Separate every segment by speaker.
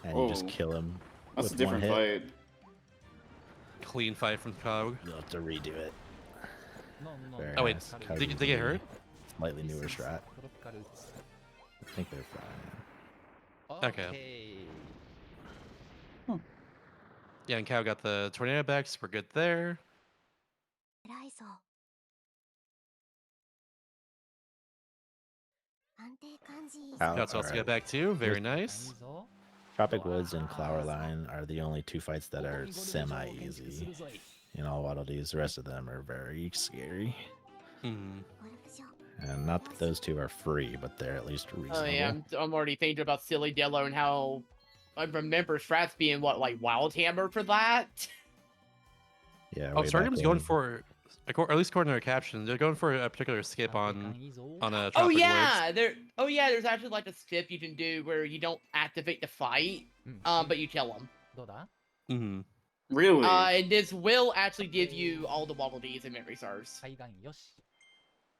Speaker 1: and you just kill him
Speaker 2: That's a
Speaker 1: with
Speaker 2: different
Speaker 1: one hit.
Speaker 2: fight.
Speaker 3: Clean fight from Cog.
Speaker 1: You'll have to redo it. Very
Speaker 3: Oh wait,
Speaker 1: nice.
Speaker 3: did they get hurt?
Speaker 1: Slightly newer strat. I think they're fine.
Speaker 3: Okay. Yeah, and Cow got the tornado backs. We're good there. Cow's also get back too. Very nice.
Speaker 1: Tropic Woods and Clowerline are the only two fights that are semi-easy in all Waddle Dees. The rest of them are very scary.
Speaker 3: Hmm.
Speaker 1: And not that those two are free, but they're at least reasonable.
Speaker 4: Oh yeah, I'm already thinking about Silly Dillo and how I remember strats being what, like Wild Hammer for that.
Speaker 1: Yeah.
Speaker 3: Oh,
Speaker 1: way
Speaker 3: Stargrim's
Speaker 1: back
Speaker 3: going
Speaker 1: when.
Speaker 3: for, or at least according to their caption, they're going for a particular skip on a Tropic
Speaker 4: Oh
Speaker 3: Woods.
Speaker 4: yeah, there's actually like a skip you can do where you don't activate the fight, but you kill them.
Speaker 3: Mm-hmm.
Speaker 2: Really?
Speaker 4: And this will actually give you all the Waddle Dees and Memory Stars.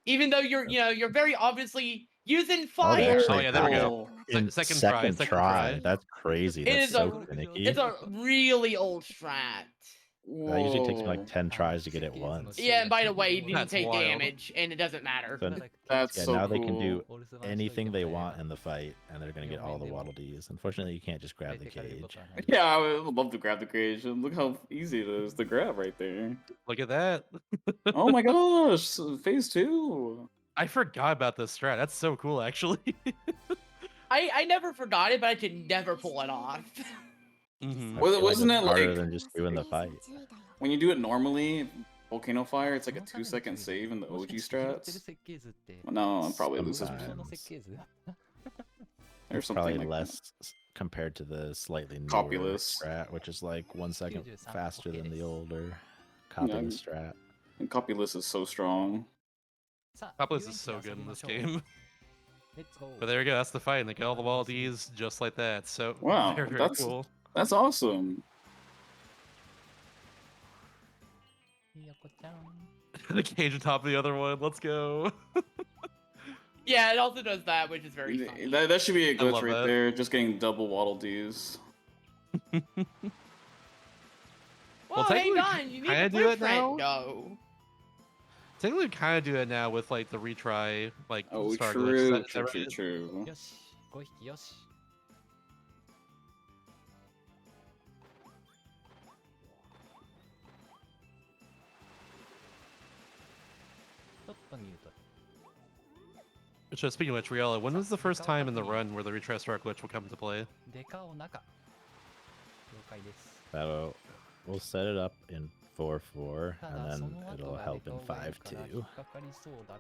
Speaker 4: Even though you're very obviously using fire.
Speaker 1: actually-
Speaker 3: Oh yeah, there we go.
Speaker 1: In
Speaker 3: Second
Speaker 1: second
Speaker 3: try.
Speaker 1: That's crazy.
Speaker 4: It
Speaker 1: That's
Speaker 4: is
Speaker 1: so
Speaker 4: a-
Speaker 1: finicky.
Speaker 4: It's a really old strat.
Speaker 1: That usually takes me like 10 tries to get it once.
Speaker 4: Yeah, and by the way, you didn't
Speaker 3: That's
Speaker 4: take
Speaker 3: wild.
Speaker 4: damage, and it doesn't matter.
Speaker 1: So,
Speaker 2: That's
Speaker 1: yeah,
Speaker 2: so
Speaker 1: now
Speaker 2: cool.
Speaker 1: they can do anything they want in the fight, and they're gonna get all the Waddle Dees. Unfortunately, you can't just grab the cage.
Speaker 2: Yeah, I would love to grab the cage. And look how easy it is to grab right there.
Speaker 3: Look at that.
Speaker 2: Oh my gosh, phase 2.
Speaker 3: I forgot about this strat. That's so cool, actually.
Speaker 4: I never forgot it, but I could never pull it off.
Speaker 3: Mm-hmm.
Speaker 1: I
Speaker 2: Well,
Speaker 1: feel like
Speaker 2: wasn't
Speaker 1: it's
Speaker 2: it
Speaker 1: harder
Speaker 2: like-
Speaker 1: than just doing the fight?
Speaker 2: When you do it normally, Volcano Fire, it's like a 2-second save in the OG strats. Well, no, I'm probably losing.
Speaker 1: Sometimes.
Speaker 2: There's something
Speaker 1: Probably
Speaker 2: like
Speaker 1: less compared to the slightly newer
Speaker 2: Copulus.
Speaker 1: strat, which is like 1 second faster than the older Copulus strat.
Speaker 2: And Copulus is so strong.
Speaker 3: Copulus is so good in this game. But there we go. That's the fight. And they get all the Waddle Dees just like that. So
Speaker 2: Wow,
Speaker 3: very, very
Speaker 2: that's-
Speaker 3: cool.
Speaker 2: That's awesome.
Speaker 3: The cage on top of the other one. Let's go.
Speaker 4: Yeah, it also does that, which is very funny.
Speaker 2: That should be a glitch
Speaker 3: love
Speaker 2: right
Speaker 3: that.
Speaker 2: there. Just getting double Waddle Dees.
Speaker 4: Well, hang
Speaker 3: technically,
Speaker 4: on, you need
Speaker 3: kinda
Speaker 4: to
Speaker 3: do
Speaker 4: push
Speaker 3: it now?
Speaker 4: No.
Speaker 3: Technically, kind of do it now with like the retry, like
Speaker 2: Oh,
Speaker 3: Star
Speaker 2: true,
Speaker 3: Glitch. Is that
Speaker 2: true,
Speaker 3: right?
Speaker 2: true.
Speaker 3: Which, speaking of which, Riella, when was the first time in the run where the retry Star Glitch will come into play?
Speaker 1: So we'll set it up in 4-4, and then it'll help in 5-2.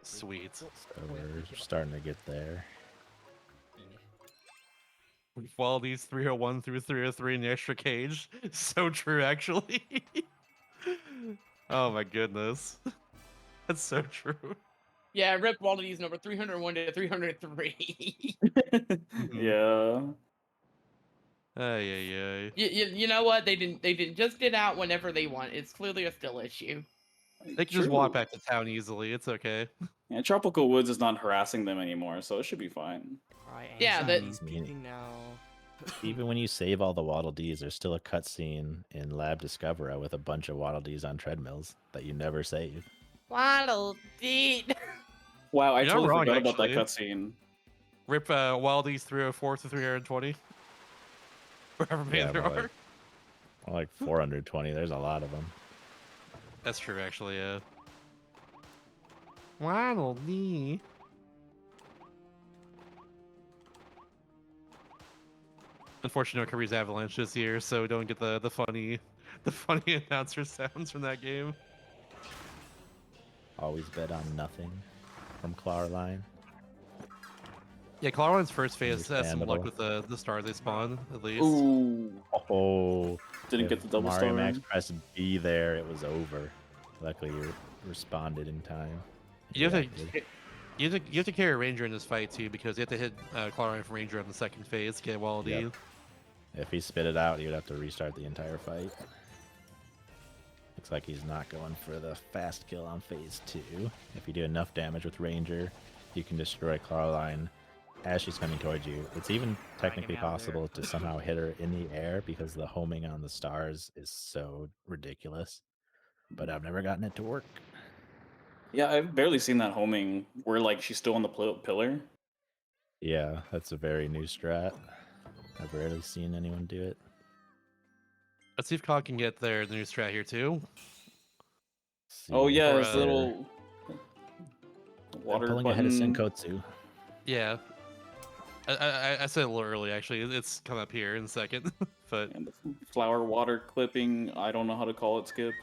Speaker 3: Sweet.
Speaker 1: So we're starting to get there.
Speaker 3: While these 301 through 303 in the extra cage. So true, actually. Oh my goodness. That's so true.
Speaker 4: Yeah, Rip Waddle Dees number 301 to 303.
Speaker 2: Yeah.
Speaker 3: Ay.
Speaker 4: you know what? They didn't just get out whenever they want. It's clearly a skill issue.
Speaker 3: They can just walk back to town easily. It's okay.
Speaker 2: Yeah, Tropical Woods is not harassing them anymore, so it should be fine.
Speaker 4: Yeah, that-
Speaker 5: he's peeking now.
Speaker 1: Even when you save all the Waddle Dees, there's still a cutscene in Lab Discovera with a bunch of Waddle Dees on treadmills that you never save.
Speaker 4: Waddle Dee.
Speaker 2: Wow, I
Speaker 3: You're not
Speaker 2: totally
Speaker 3: wrong,
Speaker 2: forgot about that
Speaker 3: actually.
Speaker 2: cutscene.
Speaker 3: Rip Wildies 304 to 320. Wherever many
Speaker 1: Yeah,
Speaker 3: there
Speaker 1: but
Speaker 3: are.
Speaker 1: like 420, there's a lot of them.
Speaker 3: That's true, actually, yeah. Waddle Dee. Unfortunately, no Kirby's Avalanche this year, so we don't get the funny announcer sounds from that game.
Speaker 1: Always bet on nothing from Clowerline.
Speaker 3: Yeah, Clowerline's first phase has some luck
Speaker 1: Understandable.
Speaker 3: with the stars they spawn, at least.
Speaker 2: Ooh,
Speaker 1: Oh,
Speaker 2: didn't
Speaker 1: if
Speaker 2: get the double
Speaker 1: Mario
Speaker 2: star.
Speaker 1: Max pressed B there, it was over. Luckily, you responded in time.
Speaker 3: You have
Speaker 1: Reacted.
Speaker 3: to you have to carry Ranger in this fight too, because you have to hit Clowerline from Ranger on the second phase to get Waddle Dee.
Speaker 1: Yep. If he spit it out, you'd have to restart the entire fight. Looks like he's not going for the fast kill on phase 2. If you do enough damage with Ranger, you can destroy Clowerline as she's coming towards you, it's even technically possible to somehow hit her in the air because the homing on the stars is so ridiculous. But I've never gotten it to work.
Speaker 2: Yeah, I've barely seen that homing where like she's still on the pillar.
Speaker 1: Yeah, that's a very new strat. I've rarely seen anyone do it.
Speaker 3: Let's see if Cog can get their new strat here too.
Speaker 2: Oh
Speaker 1: See,
Speaker 2: yeah,
Speaker 3: Or,
Speaker 2: this little water
Speaker 1: pulling ahead of
Speaker 2: button.
Speaker 1: Senkotsu.
Speaker 3: Yeah. I said a little early actually. It's come up here in a second, but
Speaker 2: And the flower water clipping. I don't know how to call it. Skip.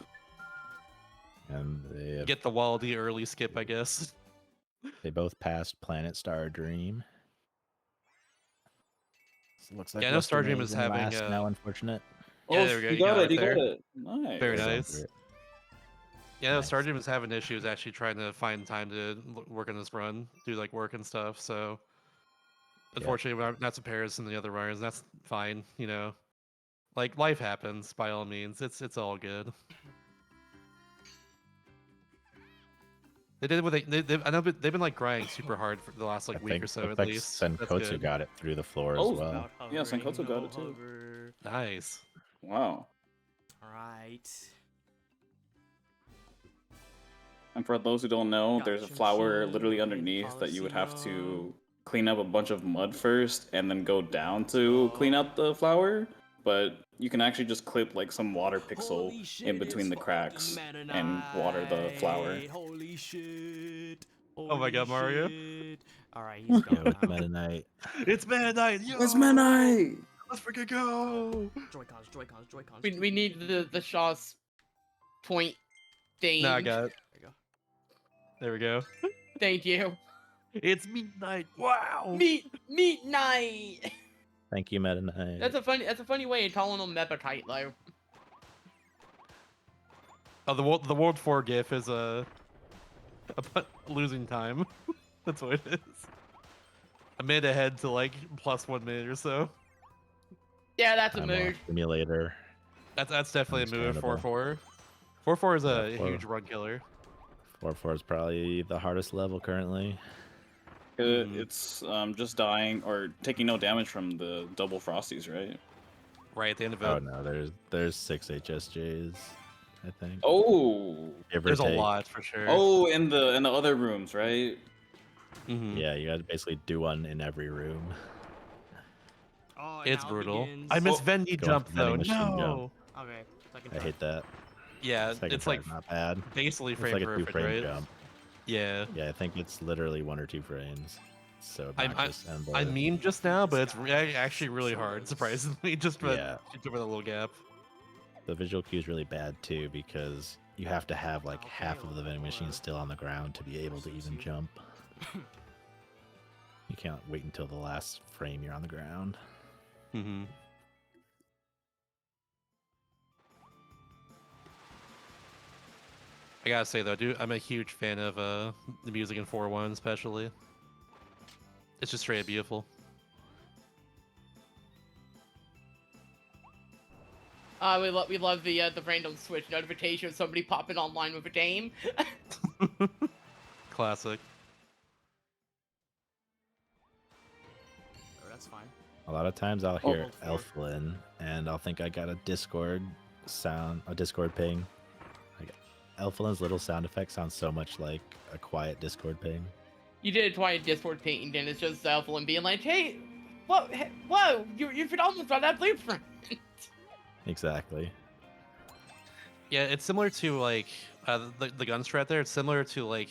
Speaker 1: And
Speaker 3: get the Waldy early skip, I guess.
Speaker 1: they both passed Planet Star Dream. So it looks like
Speaker 3: Yeah, I know
Speaker 1: Western
Speaker 3: Stardream is
Speaker 1: in
Speaker 3: having,
Speaker 1: last now, unfortunate.
Speaker 3: Yeah,
Speaker 2: Oh,
Speaker 3: there we go,
Speaker 2: you
Speaker 3: you
Speaker 2: got
Speaker 3: got
Speaker 2: it.
Speaker 3: it
Speaker 2: You got
Speaker 3: there.
Speaker 2: it. Nice.
Speaker 3: Very
Speaker 1: They're going
Speaker 3: nice.
Speaker 1: for it.
Speaker 3: Yeah,
Speaker 1: Nice.
Speaker 3: Stardream is having issues actually trying to find time to work on this run, do like work and stuff. So unfortunately, we're not to Paris and the other runners. That's fine, you know. Like life happens by all means. It's all good. They did what I know, but they've been like grinding super hard for the last like
Speaker 1: I
Speaker 3: week
Speaker 1: think
Speaker 3: or so
Speaker 1: looks
Speaker 3: at
Speaker 1: like
Speaker 3: least. That's
Speaker 1: Senkotsu
Speaker 3: good.
Speaker 1: got it through the floor
Speaker 2: Oh,
Speaker 1: as well.
Speaker 2: yeah, Senkotsu got it too.
Speaker 3: Nice.
Speaker 2: Wow.
Speaker 5: Alright.
Speaker 2: And for those who don't know, there's a
Speaker 5: Gotcha.
Speaker 2: flower literally underneath that you would have to clean up a bunch of mud first and then go down to clean out the flower. But you can actually just clip like some water pixel in between the cracks and water the flower.
Speaker 5: Holy shit.
Speaker 3: Oh my God, Mario.
Speaker 5: Alright, he's
Speaker 1: Yeah,
Speaker 5: gone
Speaker 1: with
Speaker 5: now.
Speaker 1: Meta Knight.
Speaker 3: It's Meta Knight. Yo!
Speaker 2: It's Midnight!
Speaker 3: Let's freaking go.
Speaker 5: Joy-Cons.
Speaker 4: We need the Shaw's point thing.
Speaker 3: No, I got it.
Speaker 5: There you go.
Speaker 3: There we go.
Speaker 4: Thank you.
Speaker 3: It's midnight. Wow.
Speaker 4: Meat night.
Speaker 1: Thank you, Meta Knight.
Speaker 4: That's a funny way of calling them Mepatite though.
Speaker 3: Oh, the World 4 GIF is about losing time. That's what it is. A minute ahead to like plus 1 minute or so.
Speaker 4: Yeah, that's a
Speaker 1: I'm
Speaker 4: mood.
Speaker 1: Simulator.
Speaker 3: That's definitely a move.
Speaker 1: Understandable.
Speaker 3: 4-4. 4-4 is a
Speaker 1: Yeah, 4.
Speaker 3: huge run killer.
Speaker 1: 4-4 is probably the hardest level currently.
Speaker 2: It's just dying or taking no damage from the double frosties, right?
Speaker 3: Right at the end of it.
Speaker 1: Oh no, there's 6 HSJs, I think.
Speaker 2: Oh,
Speaker 1: Give or
Speaker 3: There's a
Speaker 1: take.
Speaker 3: lot for sure.
Speaker 2: oh, in the other rooms, right?
Speaker 3: Mhm.
Speaker 1: Yeah, you gotta basically do one in every room.
Speaker 5: Oh,
Speaker 3: It's
Speaker 5: now
Speaker 3: brutal.
Speaker 5: begins-
Speaker 3: I miss
Speaker 2: Oh,
Speaker 3: Vendy
Speaker 1: Go
Speaker 3: jump
Speaker 1: for vending
Speaker 3: though.
Speaker 1: machine jump.
Speaker 3: No.
Speaker 5: Okay, second
Speaker 1: I
Speaker 5: try.
Speaker 1: hate that.
Speaker 3: Yeah,
Speaker 1: Second
Speaker 3: it's
Speaker 1: try
Speaker 3: like
Speaker 1: is not bad.
Speaker 3: basically
Speaker 1: It's
Speaker 3: frame
Speaker 1: like a
Speaker 3: perfect,
Speaker 1: 2-frame
Speaker 3: right?
Speaker 1: jump.
Speaker 3: Yeah.
Speaker 1: Yeah, I think it's literally 1 or 2 frames. It's so
Speaker 3: I
Speaker 1: obnoxious. and
Speaker 3: I
Speaker 1: the-
Speaker 3: mean just now, but it's actually really hard, surprisingly, just for
Speaker 1: Yeah.
Speaker 3: for the little gap.
Speaker 1: The visual cue is really bad too because you have to have like half of the vending machine still on the ground to be able to even jump. You can't wait until the last frame you're on the ground.
Speaker 3: Mm-hmm. I gotta say though, dude, I'm a huge fan of the music in 4-1 especially. It's just straight beautiful.
Speaker 4: We love the random Switch notification of somebody popping online with a dame.
Speaker 3: Classic.
Speaker 5: Oh, that's fine.
Speaker 1: A lot of times I'll hear
Speaker 5: Oh.
Speaker 1: Elflin and I'll think I got a Discord ping. Like Elflin's little sound effect sounds so much like a quiet Discord ping.
Speaker 4: You did it twice in Discord painting, and it's just Evelyn being like, "Hey, whoa, you could almost run that blueprint."
Speaker 1: Exactly.
Speaker 3: Yeah, it's similar to like the gun strat there. It's similar to like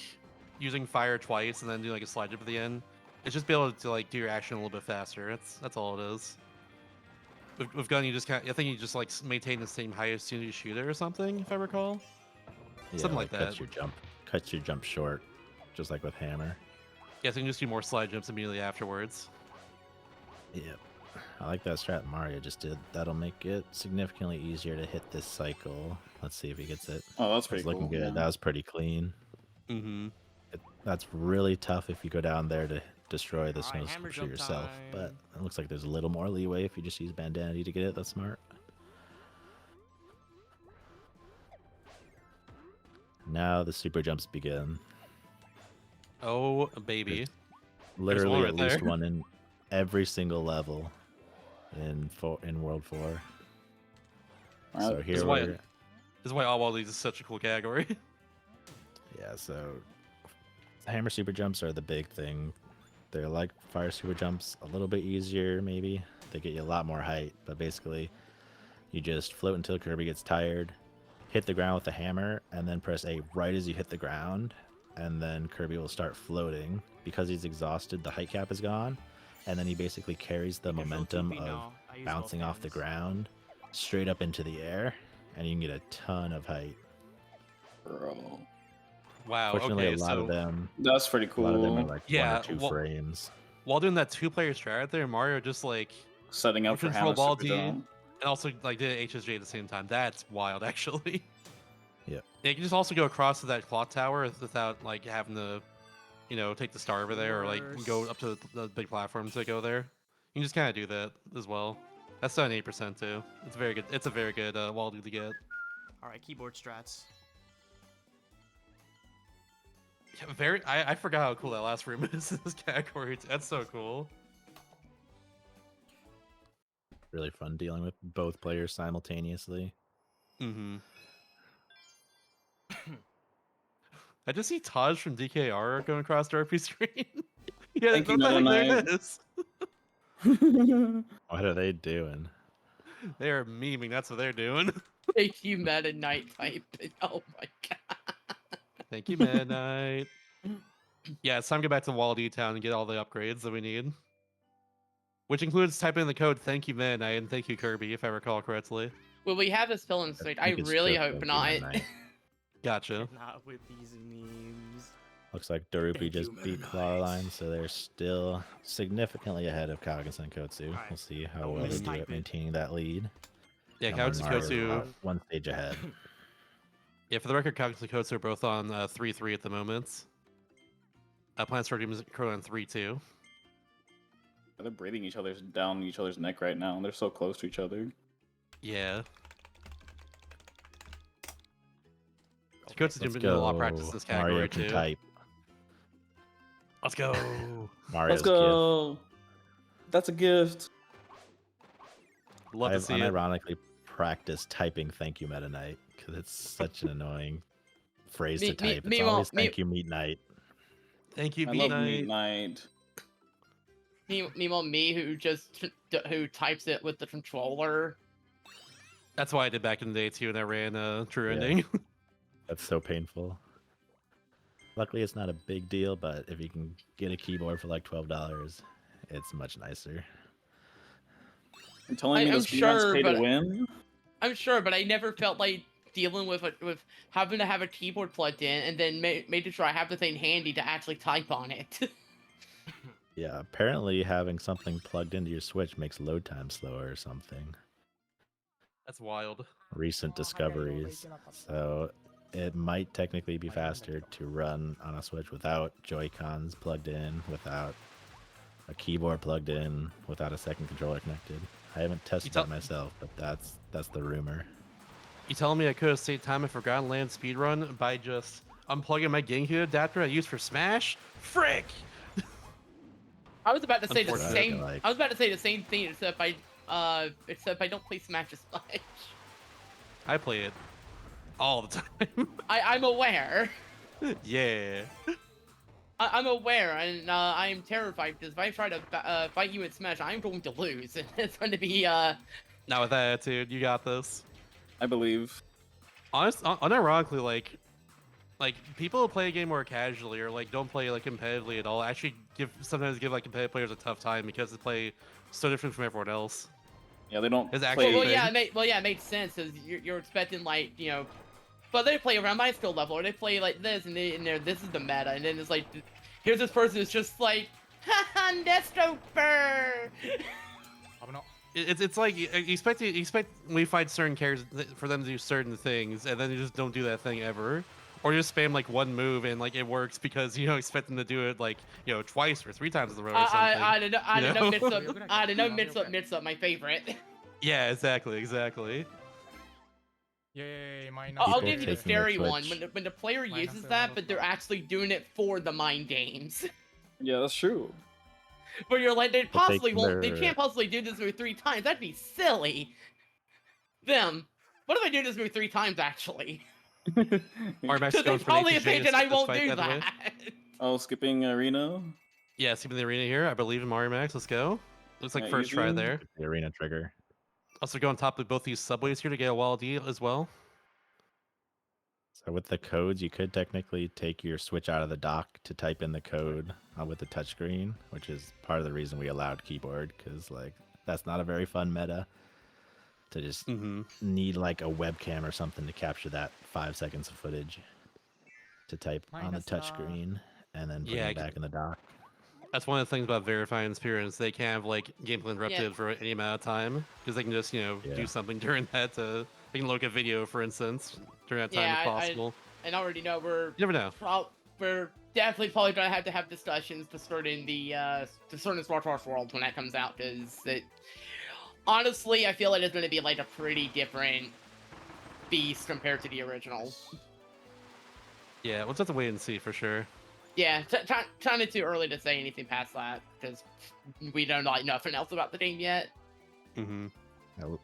Speaker 3: using fire twice and then doing like a slide jump at the end. It's just be able to like do your action a little bit faster. That's all it is. With gun, you just can't. I think you just like maintain the same height as soon as you shoot it or something, if I recall.
Speaker 1: Yeah,
Speaker 3: Something like
Speaker 1: cuts
Speaker 3: that.
Speaker 1: Cuts your jump short, just like with hammer.
Speaker 3: Yeah, so you can just do more slide jumps immediately afterwards.
Speaker 1: Yep. I like that strat Mario just did. That'll make it significantly easier to hit this cycle. Let's see if he gets it.
Speaker 2: Oh, that's
Speaker 1: It's
Speaker 2: pretty
Speaker 1: looking
Speaker 2: cool.
Speaker 1: good.
Speaker 2: yeah.
Speaker 1: That was pretty clean.
Speaker 3: Mm-hmm.
Speaker 1: That's really tough if you go down there to destroy the snow
Speaker 5: Alright, hammer
Speaker 1: sculpture
Speaker 5: jump
Speaker 1: yourself. But
Speaker 5: time.
Speaker 1: it looks like there's a little more leeway if you just use Bandanity to get it. That's smart. Now the super jumps begin.
Speaker 3: Oh baby.
Speaker 1: literally
Speaker 3: right
Speaker 1: at least
Speaker 3: there.
Speaker 1: one in every single level in World 4. So
Speaker 2: Alright,
Speaker 1: here
Speaker 3: This is why
Speaker 1: we're
Speaker 3: this is why all Wild Leagues is such a cool category.
Speaker 1: yeah. So hammer super jumps are the big thing. They're like fire super jumps, a little bit easier maybe. They get you a lot more height, but basically you just float until Kirby gets tired, hit the ground with the hammer, and then press A right as you hit the ground, and then Kirby will start floating. Because he's exhausted, the height cap is gone, and then he basically carries the
Speaker 5: Control
Speaker 1: momentum
Speaker 5: 2P?
Speaker 1: of
Speaker 5: No, I use both
Speaker 1: bouncing off the
Speaker 5: hands.
Speaker 1: ground straight up into the air, and you can get a ton of height.
Speaker 2: bro.
Speaker 3: Wow.
Speaker 1: Fortunately,
Speaker 3: Okay.
Speaker 1: a lot
Speaker 3: So
Speaker 1: of them,
Speaker 2: That's pretty
Speaker 1: a lot of them are
Speaker 2: cool.
Speaker 1: like
Speaker 3: Yeah,
Speaker 1: 1 or 2
Speaker 3: well-
Speaker 1: frames.
Speaker 3: while doing that 2-player strat there, Mario just like
Speaker 2: Setting up for
Speaker 3: control
Speaker 2: Hammer
Speaker 3: ball
Speaker 2: Super
Speaker 3: D
Speaker 2: Jump.
Speaker 3: and also like did HSJ at the same time. That's wild, actually.
Speaker 1: Yep.
Speaker 3: Yeah, you can just also go across to that clock tower without like having to, take the star over there or like go up to the big platforms that go there. You can just kind of do that as well. That's done 8% too. It's very good. It's a very good wall to get.
Speaker 5: All right, keyboard strats.
Speaker 3: Yeah, very. I forgot how cool that last room is in this category. That's so cool.
Speaker 1: Really fun dealing with both players simultaneously.
Speaker 3: Mm-hmm. I just see Taj from DKR going across the RP screen. Yeah,
Speaker 2: Thank you,
Speaker 3: what the heck
Speaker 2: Meta
Speaker 3: there it
Speaker 2: Knight.
Speaker 3: is.
Speaker 1: What are they doing?
Speaker 3: They are memeing. That's what they're doing.
Speaker 4: Thank you, Meta Knight type. Oh my god.
Speaker 3: Thank you, Midnight. Yeah, it's time to get back to Wall D Town and get all the upgrades that we need. Which includes typing in the code "Thank you, Midnight" and "Thank you, Kirby," if I recall correctly.
Speaker 4: Will we have a spell in switch? I
Speaker 1: think it's
Speaker 4: really
Speaker 1: just
Speaker 4: hope
Speaker 1: Thank You,
Speaker 4: not.
Speaker 1: Midnight.
Speaker 3: Gotcha.
Speaker 5: Not with these memes.
Speaker 1: Looks like Darupi
Speaker 5: Thank
Speaker 1: just
Speaker 5: you,
Speaker 1: beat
Speaker 5: Meta
Speaker 1: Flowerline, so they're still significantly ahead of Kagas and Kotsu.
Speaker 5: Alright.
Speaker 1: We'll see how
Speaker 5: Don't
Speaker 1: well they do
Speaker 5: mistype
Speaker 1: at
Speaker 5: it.
Speaker 1: maintaining that lead.
Speaker 3: Yeah,
Speaker 1: And
Speaker 3: Kautsu
Speaker 1: Mario's
Speaker 3: Kotsu.
Speaker 1: about 1 stage ahead.
Speaker 3: Yeah, for the record, Kautsu and Kotsu are both on 3-3 at the moment. Plants for Demons currently on 3-2.
Speaker 2: They're breathing down each other's neck right now. They're so close to each other.
Speaker 3: Yeah.
Speaker 5: Okay,
Speaker 3: Kotsu's
Speaker 1: Let's
Speaker 3: been doing a lot of
Speaker 1: go.
Speaker 3: practice in this
Speaker 1: Mario
Speaker 3: category
Speaker 1: can
Speaker 3: too.
Speaker 1: type.
Speaker 3: Let's go.
Speaker 1: Mario's
Speaker 2: Let's go. That's a gift.
Speaker 3: Love to
Speaker 1: I've
Speaker 3: see it.
Speaker 1: unironically practiced typing "Thank you, Meta Knight" because it's such an annoying phrase to
Speaker 4: Me-
Speaker 1: type. It's
Speaker 4: meanwhile-
Speaker 1: always "Thank you, Meat Knight."
Speaker 3: Thank you,
Speaker 2: I love
Speaker 3: Midnight.
Speaker 2: Midnight.
Speaker 4: Meanwhile, me who types it with the controller.
Speaker 3: That's why I did back in the day too, and I ran True
Speaker 1: Yeah.
Speaker 3: Ending.
Speaker 1: That's so painful. Luckily, it's not a big deal, but if you can get a keyboard for like $12, it's much nicer.
Speaker 2: You're telling me
Speaker 4: I'm
Speaker 2: the speedruns
Speaker 4: sure,
Speaker 2: pay to
Speaker 4: but-
Speaker 2: win?
Speaker 4: I'm sure, but I never felt like dealing with having to have a keyboard plugged in and then making sure I have the thing handy to actually type on it.
Speaker 1: Yeah, apparently having something plugged into your Switch makes load time slower or something.
Speaker 3: That's wild.
Speaker 1: Recent discoveries. So it might technically be faster to run on a Switch without Joy-Cons plugged in, without a keyboard plugged in, without a second controller connected. I haven't tested
Speaker 3: tell-
Speaker 1: that myself, but that's the rumor.
Speaker 3: You telling me I could have saved time and Forgotten Land speedrun by just unplugging my GameCube adapter I use for Smash? Frick!
Speaker 4: I was about to say the
Speaker 3: Unfortunately,
Speaker 4: same.
Speaker 1: like-
Speaker 4: I was about to say the same thing, except I don't play Smash as much.
Speaker 3: I play it all the time.
Speaker 4: I'm aware.
Speaker 3: Yeah.
Speaker 4: I'm aware, and I am terrified because if I try to fight you in Smash, I'm going to lose. And it's going to be
Speaker 3: Not with that attitude. You got this.
Speaker 2: I believe.
Speaker 3: Unironically, like people who play a game more casually or like don't play like competitively at all actually sometimes give like competitive players a tough time because they play so different from everyone else.
Speaker 2: Yeah, they don't
Speaker 3: It's
Speaker 2: play.
Speaker 3: actually-
Speaker 4: well,
Speaker 3: thing.
Speaker 4: yeah, it makes sense because you're expecting like but they play around my skill level, or they play like this, and this is the meta, and then it's like, here's this person who's just like, haha, Nestroper.
Speaker 3: It's like you expect when you find certain characters for them to do certain things, and then you just don't do that thing ever, or you just spam like one move and like it works because you expect them to do it like twice or 3 times in a row or something.
Speaker 4: I don't know. I
Speaker 3: you
Speaker 4: don't know.
Speaker 3: know?
Speaker 4: I don't know. Mix up. My favorite.
Speaker 3: Yeah, exactly.
Speaker 5: Yay, my
Speaker 4: I'll
Speaker 1: People
Speaker 4: give you the
Speaker 1: taking the
Speaker 4: scary one
Speaker 1: Twitch.
Speaker 4: when the player
Speaker 5: Mine
Speaker 4: uses
Speaker 5: has
Speaker 4: that,
Speaker 5: a
Speaker 4: but they're actually doing it for the mind games.
Speaker 2: Yeah, that's true.
Speaker 4: Where you're like, they
Speaker 1: But
Speaker 4: possibly won't. They
Speaker 1: they're-
Speaker 4: can't possibly do this move 3 times. That'd be silly. Them. What if I do this move 3 times actually?
Speaker 3: Or Max
Speaker 4: Because they
Speaker 3: going for
Speaker 4: probably
Speaker 3: an
Speaker 4: think
Speaker 3: HJ
Speaker 4: that I
Speaker 3: this
Speaker 4: won't
Speaker 3: fight,
Speaker 4: do
Speaker 3: by the way.
Speaker 4: that.
Speaker 2: Oh, skipping arena.
Speaker 3: Yeah, skipping the arena here. I believe in Mario Max. Let's go. Looks like first try
Speaker 2: easy.
Speaker 3: there.
Speaker 1: The arena trigger.
Speaker 3: Also go on top of both these subways here to get a Wall D as well.
Speaker 1: So with the codes, you could technically take your Switch out of the dock to type in the code with the touchscreen, which is part of the reason we allowed keyboard, because like that's not a very fun meta to just
Speaker 3: Mm-hmm.
Speaker 1: need like a webcam or something to capture that 5 seconds of footage to type on the
Speaker 5: Minus,
Speaker 1: touchscreen and then put
Speaker 3: Yeah,
Speaker 1: it back in the dock.
Speaker 3: That's one of the things about verifying experience. They can't have like gameplay interrupted for any amount of time because they can just
Speaker 1: Yeah.
Speaker 3: do something during that. They can look at video, for instance, during that time
Speaker 4: Yeah,
Speaker 3: if possible.
Speaker 4: And I already know
Speaker 3: You never know.
Speaker 4: we're definitely probably gonna have to have discussions to start in the Star Wars World when that comes out, because it honestly I feel like it's gonna be like a pretty different beast compared to the original.
Speaker 3: Yeah, we'll just have to wait and see for sure.
Speaker 4: Yeah, kind of too early to say anything past that because we don't know nothing else about the game yet.
Speaker 3: Mm-hmm.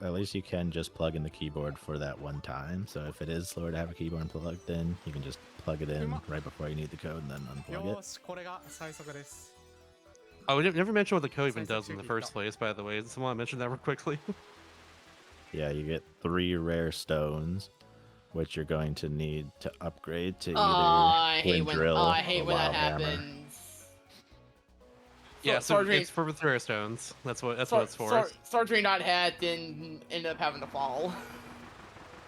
Speaker 1: At least you can just plug in the keyboard for that one time. So if it is slower to have a keyboard plugged in, you can just plug it in right before you need the code and then unplug it.
Speaker 5: よーし、これが最速です。
Speaker 3: Oh, we never mentioned what the code even
Speaker 5: Sounds like
Speaker 3: does in the
Speaker 5: tricky
Speaker 3: first
Speaker 5: stuff.
Speaker 3: place, by the way. Does someone mention that real quickly?
Speaker 1: Yeah, you get 3 rare stones, which you're going to need to upgrade to either
Speaker 4: I hate
Speaker 1: Twin
Speaker 4: when
Speaker 1: Drill
Speaker 4: I
Speaker 1: or
Speaker 4: hate when that
Speaker 1: Wild Hammer.
Speaker 4: happens.
Speaker 3: Yeah, so
Speaker 4: Sergeant-
Speaker 3: it's for Thera Stones. That's what it's for.
Speaker 4: Sergeant not had then ended up having to fall.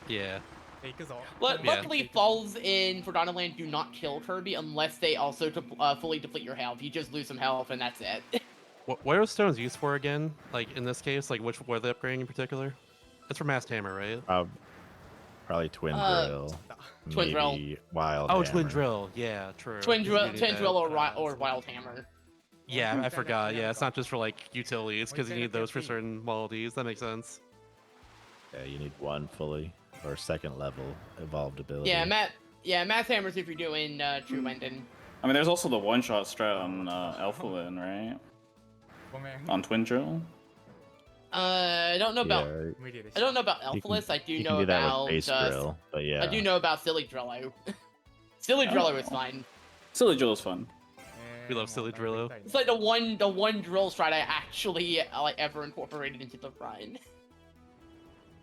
Speaker 3: Yeah.
Speaker 5: 行くぞ。
Speaker 3: Yeah.
Speaker 4: Luckily, falls in Forgotten Land do not kill Kirby unless they also fully deplete your health. You just lose some health and that's it.
Speaker 3: What are those stones used for again? Like in this case, like what are they upgrading in particular? That's for Masked Hammer, right?
Speaker 1: Probably Twin
Speaker 4: Uh,
Speaker 1: Drill.
Speaker 4: Twin Drill.
Speaker 1: maybe Wild
Speaker 3: Oh,
Speaker 1: Hammer.
Speaker 3: Twin Drill. Yeah, true.
Speaker 4: Twin
Speaker 3: You do
Speaker 4: Drill,
Speaker 3: need
Speaker 4: Twin
Speaker 3: that.
Speaker 4: Drill or Wild Hammer.
Speaker 3: Yeah, I forgot. Yeah, it's not just for like utilities because you need those for certain qualities. That makes sense.
Speaker 1: Yeah, you need 1 fully or second level evolved ability.
Speaker 4: Yeah, Math Hammers if you're doing True Ending.
Speaker 2: I mean, there's also the one-shot strat on Alphalin, right?
Speaker 5: ごめん。
Speaker 2: On Twin Drill.
Speaker 4: I don't know about
Speaker 1: Yeah,
Speaker 5: 無理でし
Speaker 4: I
Speaker 5: た。
Speaker 4: don't know about
Speaker 1: you can-
Speaker 4: Elfless. I do
Speaker 1: you
Speaker 4: know
Speaker 1: can do that
Speaker 4: about
Speaker 1: with base drill, but yeah.
Speaker 4: I do know about Silly Drillo. Silly
Speaker 2: Oh.
Speaker 4: Drillo is fine.
Speaker 2: Silly Drill is fun.
Speaker 3: We love silly Drillo.
Speaker 4: It's like the one drill strat I actually like ever incorporated into the run.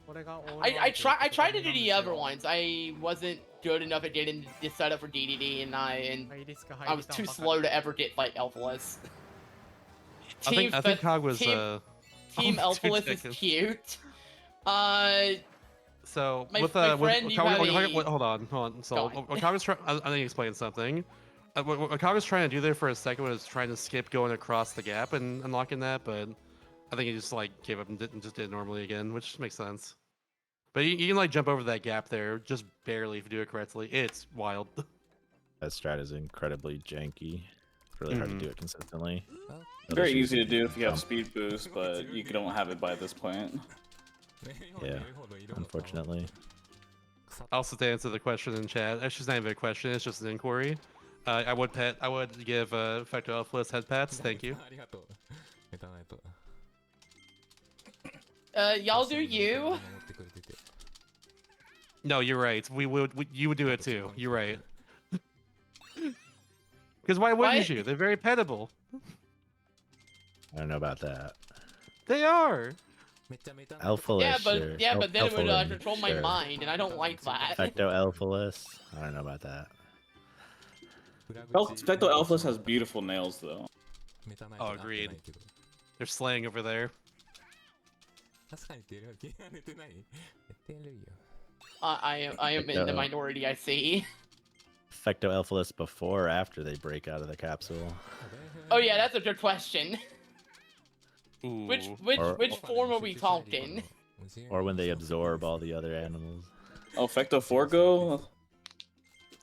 Speaker 5: これが
Speaker 4: I tried to do the other ones. I wasn't good enough at getting the setup for DDD, and I was too slow to ever get like Elfless.
Speaker 3: I think Cog was
Speaker 4: Team
Speaker 3: almost 2
Speaker 4: Elfless is
Speaker 3: seconds.
Speaker 4: cute.
Speaker 3: So
Speaker 4: My-
Speaker 3: with
Speaker 4: my
Speaker 3: with
Speaker 4: friend, you have a-
Speaker 3: hold on. So
Speaker 4: Go on.
Speaker 3: what Cog was trying, I think he explained something. What Cog was trying to do there for a second was trying to skip going across the gap and unlocking that, but I think he just like gave up and just did it normally again, which makes sense. But you can like jump over that gap there just barely if you do it correctly. It's wild.
Speaker 1: That strat is incredibly janky. It's really hard to
Speaker 3: Mhm.
Speaker 1: do it consistently.
Speaker 2: Very
Speaker 1: Others
Speaker 2: easy to
Speaker 1: use
Speaker 2: do if you have
Speaker 1: jump.
Speaker 2: speed boost, but you don't have it by this point.
Speaker 1: Yeah, unfortunately.
Speaker 3: Also to answer the question in chat, it's just not even a question, it's just an inquiry. I would give Effecto Elfless head pats, thank you.
Speaker 6: ありがとう。メタナイト。
Speaker 4: Y'all do you.
Speaker 6: 守ってくれてて
Speaker 3: No, you're right. You would do it too. You're right. Because why wouldn't
Speaker 4: What?
Speaker 3: you? They're very petable.
Speaker 1: I don't know about that.
Speaker 3: They are.
Speaker 6: めっちゃメタナイト
Speaker 1: Alphaless,
Speaker 4: Yeah, but
Speaker 1: sure.
Speaker 4: yeah, but then it would
Speaker 1: Alphalin,
Speaker 4: control my
Speaker 1: sure.
Speaker 4: mind, and I don't like that.
Speaker 1: Effecto Alphaless? I don't know about that.
Speaker 6: 裏口
Speaker 2: Spectral Alphas has beautiful nails, though.
Speaker 6: メタナイト
Speaker 3: Oh,
Speaker 6: なってない
Speaker 3: agreed.
Speaker 6: けど
Speaker 3: They're slaying over there.
Speaker 6: 確かに出る寝てない寝てるよ
Speaker 4: I am in the minority, I see.
Speaker 1: Effecto Alphaless before or after they break out of the capsule?
Speaker 4: Oh yeah, that's a good question.
Speaker 3: Ooh.
Speaker 4: Which
Speaker 1: Or-
Speaker 4: form are we talking?
Speaker 1: Or when they absorb all the other animals?
Speaker 2: Oh, Fecto Forgo?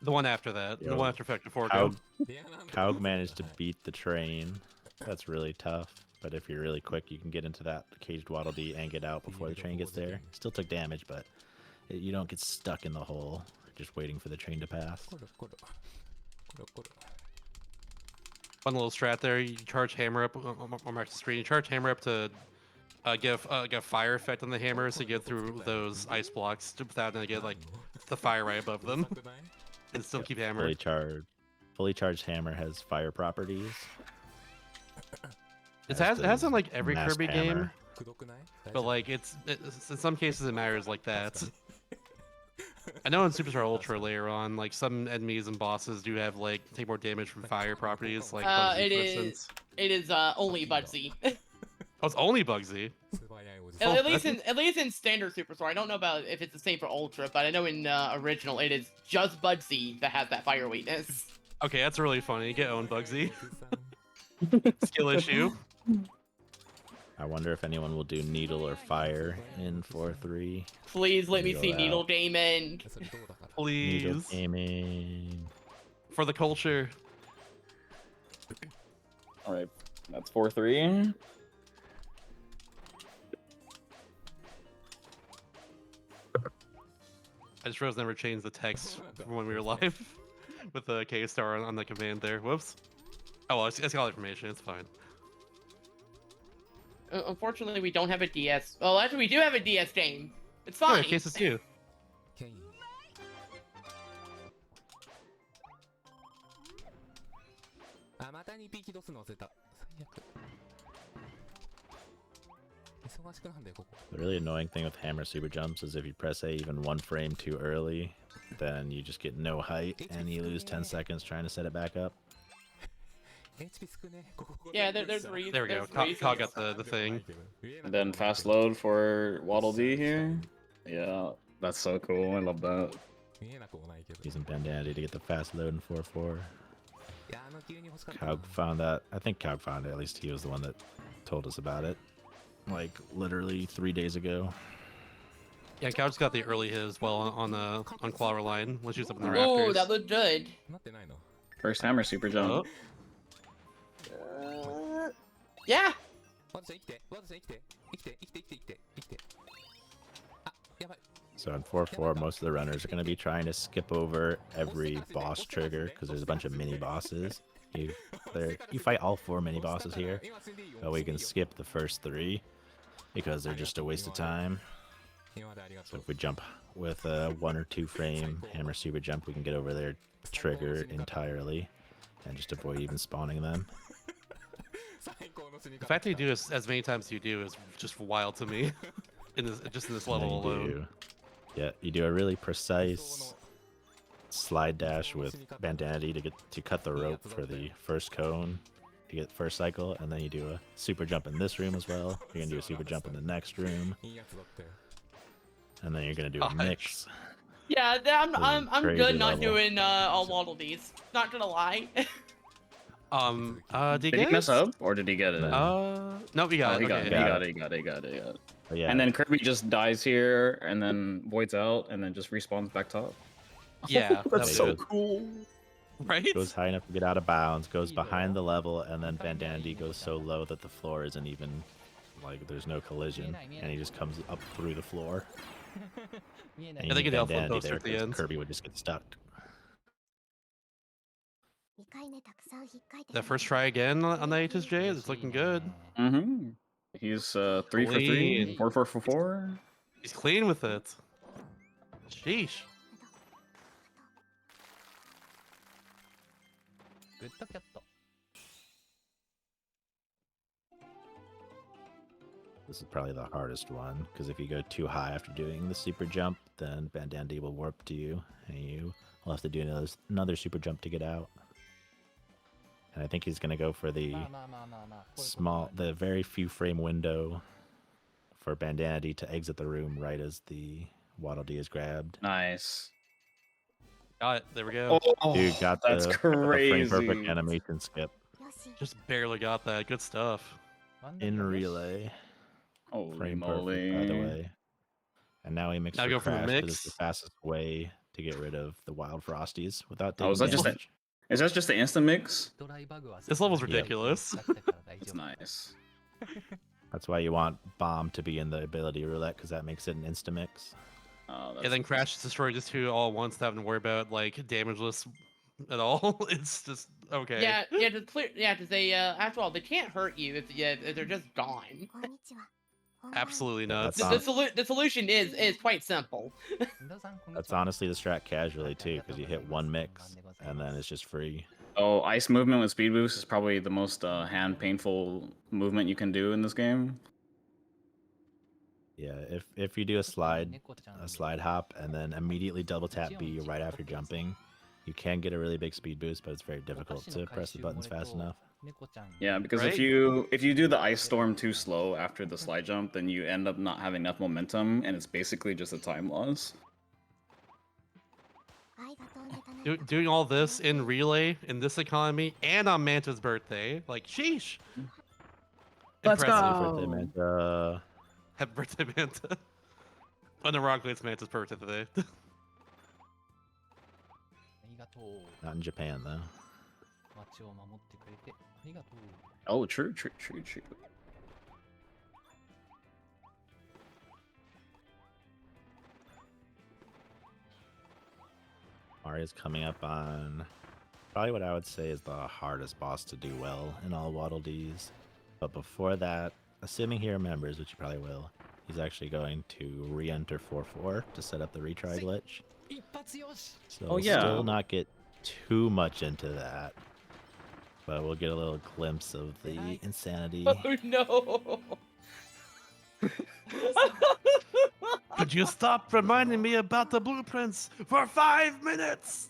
Speaker 3: The one after that. The
Speaker 1: Yo.
Speaker 3: one after Effecto Forgo.
Speaker 1: Kaug, Kaug managed to beat the train. That's really tough. But if you're really quick, you can get into that caged Waddle Dee and get out before the train gets there. Still took damage, but you don't get stuck in the hole, just waiting for the train to pass.
Speaker 6: コロコロコロコロ
Speaker 3: Fun little strat there. You charge hammer up on max screen. You charge hammer up to get a fire effect on the hammers to get through those ice blocks without having to get like the fire right above them, and still keep hammer.
Speaker 1: Fully charged hammer has fire properties.
Speaker 3: It
Speaker 1: as
Speaker 3: has in
Speaker 1: does
Speaker 3: like every
Speaker 1: masked
Speaker 3: Kirby game,
Speaker 1: hammer.
Speaker 3: but like it's in some cases it matters like that. I know in Superstar Ultra later on, like some enemies and bosses do have like take more damage from fire properties, like Bugsy,
Speaker 4: It
Speaker 3: for
Speaker 4: is.
Speaker 3: instance.
Speaker 4: It is only Bugsy.
Speaker 3: Oh, it's only Bugsy. Oh,
Speaker 4: at least in standard Superstar. I don't know about if it's the same for Ultra, but I know in original it is just Bugsy that has that fire weakness.
Speaker 3: Okay, that's really funny. Get owned, Bugsy. Skill issue.
Speaker 1: I wonder if anyone will do needle or fire in 4-3.
Speaker 4: Please let me
Speaker 1: Needle
Speaker 4: see
Speaker 1: out.
Speaker 4: Needle Damon.
Speaker 1: Needle
Speaker 3: Please.
Speaker 1: gaming.
Speaker 3: For the culture.
Speaker 2: All right, that's 4-3.
Speaker 3: I just realized I never changed the text from when we were live with the K-Star on the command there. Whoops. Oh, well, it's got all the information. It's fine.
Speaker 4: Unfortunately, we don't have a DS. Well, actually, we do have a DS game. It's
Speaker 3: Oh,
Speaker 4: fine.
Speaker 3: yeah, cases too.
Speaker 6: あ、また2匹ドス乗せた。最悪。忙しくなんだよ、ここ。
Speaker 1: The really annoying thing with hammer super jumps is if you press A even 1 frame too early, then you just get no height and you lose 10 seconds trying to set it back up.
Speaker 6: HP 少ね。ここ
Speaker 4: Yeah, there's reasons.
Speaker 3: There we go.
Speaker 4: there's
Speaker 3: Cog
Speaker 4: reasons.
Speaker 3: got the thing.
Speaker 2: And then fast load for Waddle Dee here. Yeah, that's so cool. I love that.
Speaker 6: 見えなくもないけど。
Speaker 1: Using Bandana to get the fast load in 4-4.
Speaker 6: いや、急に欲しかった
Speaker 1: Cog found that. I think Cog found it. At least he was the one that told us about it. Like literally 3 days ago.
Speaker 3: Yeah, Couch got the early hit as well on Clover Line when she was up in the
Speaker 4: Oh,
Speaker 3: rafters.
Speaker 4: that looked good.
Speaker 6: なってないの
Speaker 2: First hammer super jump.
Speaker 3: Oh,
Speaker 4: Yeah.
Speaker 6: ワトちゃん生きてワトちゃん生きて生きて生きて生きて生きて生きてあ、やばい
Speaker 1: So in 4-4, most of the runners are going to be trying to skip over every boss trigger because there's a bunch of mini bosses. You fight all 4 mini bosses here, but we can skip the first 3 because they're just a waste of time.
Speaker 6: 今までありが
Speaker 1: So
Speaker 6: とう
Speaker 1: if we jump with a 1 or 2 frame hammer super jump, we can get over their trigger entirely and just avoid even spawning them.
Speaker 6: 最高の死に
Speaker 3: the
Speaker 6: 方
Speaker 3: fact that you do this as many times as you do is just wild to me. In this
Speaker 1: And then
Speaker 3: level alone.
Speaker 1: you do a really precise slide dash with Bandanity to cut the rope for the first cone to get first cycle, and then you do a super jump in this room as well. You're gonna do a super jump in the next room,
Speaker 6: いいやつだったよ
Speaker 1: and then you're gonna do a
Speaker 3: Gosh.
Speaker 1: mix.
Speaker 4: Yeah, I'm
Speaker 1: Crazy
Speaker 4: good not
Speaker 1: level.
Speaker 4: doing all Waddle Dees. Not gonna lie.
Speaker 3: Did
Speaker 2: Did he mess up or did he get it?
Speaker 3: No, we got
Speaker 2: Oh,
Speaker 3: it.
Speaker 2: he got
Speaker 3: Okay.
Speaker 2: it. He got it.
Speaker 1: But yeah,
Speaker 2: And then Kirby just dies here and then voids out and then just respawns back top.
Speaker 3: Yeah, that
Speaker 1: That's
Speaker 3: was
Speaker 1: so
Speaker 3: good.
Speaker 2: cool.
Speaker 3: Right?
Speaker 1: goes high enough to get out of bounds, goes behind the level, and then Bandanity goes so low that the floor isn't even like there's no collision, and he just comes up through the floor. And
Speaker 3: I think
Speaker 1: you
Speaker 3: it
Speaker 1: need
Speaker 3: flip
Speaker 1: Bandanity
Speaker 3: poster
Speaker 1: there
Speaker 3: at the
Speaker 1: 'cause
Speaker 3: end.
Speaker 1: Kirby would just get stuck.
Speaker 3: That first try again on the HSJ, it's looking good.
Speaker 2: Mm-hmm. He's 3 for 3,
Speaker 3: Clean.
Speaker 2: 4 for 4.
Speaker 3: He's clean with it. Sheesh.
Speaker 1: This is probably the hardest one, because if you go too high after doing the super jump, then Bandanity will warp to you, and you will have to do another super jump to get out. And I think he's going to go for the the very few frame window for Bandanity to exit the room right as the Waddle Dee is grabbed.
Speaker 2: Nice.
Speaker 3: Got it. There we go.
Speaker 2: Oh,
Speaker 1: Dude got
Speaker 2: that's
Speaker 1: the frame perfect
Speaker 2: crazy.
Speaker 1: animation skip
Speaker 3: Just barely got that. Good stuff.
Speaker 1: in relay.
Speaker 2: Holy
Speaker 1: Frame
Speaker 2: moly.
Speaker 1: perfect, by the way. And now he mixed
Speaker 3: Now
Speaker 1: for
Speaker 3: go for the
Speaker 1: Crash 'cause it's the
Speaker 3: mix.
Speaker 1: fastest way to get rid of the Wild Frosties without
Speaker 2: Oh,
Speaker 1: taking
Speaker 2: is that just
Speaker 1: damage.
Speaker 2: Is that just the instant mix?
Speaker 3: This level's
Speaker 1: Yep.
Speaker 3: ridiculous.
Speaker 2: It's nice.
Speaker 1: That's why you want Bomb to be in the ability roulette, because that makes it an insta mix.
Speaker 2: Oh,
Speaker 3: And then Crash destroyed just two all at once, not having to worry about like damageless at all. It's just Okay.
Speaker 4: Yeah, yeah, to clear, yeah, to say, after all, they can't hurt you if they're just gone.
Speaker 3: Absolutely
Speaker 1: Yeah,
Speaker 3: nuts.
Speaker 1: that's
Speaker 4: The solution is quite simple.
Speaker 1: That's honestly the strat casually too, because you hit one mix and then it's just free.
Speaker 2: Oh, ice movement with speed boost is probably the most hand painful movement you can do in this game.
Speaker 1: Yeah, if you do a slide hop and then immediately double tap B right after jumping, you can get a really big speed boost, but it's very difficult to press the buttons fast enough.
Speaker 2: Yeah, because
Speaker 3: Right?
Speaker 2: if you do the ice storm too slow after the slide jump, then you end up not having enough momentum, and it's basically just a time loss.
Speaker 3: Doing all this in Relay, in this economy, and on Manta's birthday. Like, sheesh.
Speaker 2: Let's
Speaker 3: Impressive.
Speaker 2: go.
Speaker 1: Birthday, Manta.
Speaker 3: Happy birthday, Manta. Unironically, it's Manta's birthday today.
Speaker 1: Not in Japan though.
Speaker 2: Oh, true.
Speaker 1: Mario's coming up on probably what I would say is the hardest boss to do well in all Waddle Dees. But before that, assuming he remembers, which he probably will, he's actually going to re-enter 4-4 to set up the retry glitch. So
Speaker 2: Oh,
Speaker 1: we'll
Speaker 2: yeah.
Speaker 1: still not get too much into that. But we'll get a little glimpse of the insanity.
Speaker 4: Oh no!
Speaker 3: Could you stop reminding me about the blueprints for 5 minutes?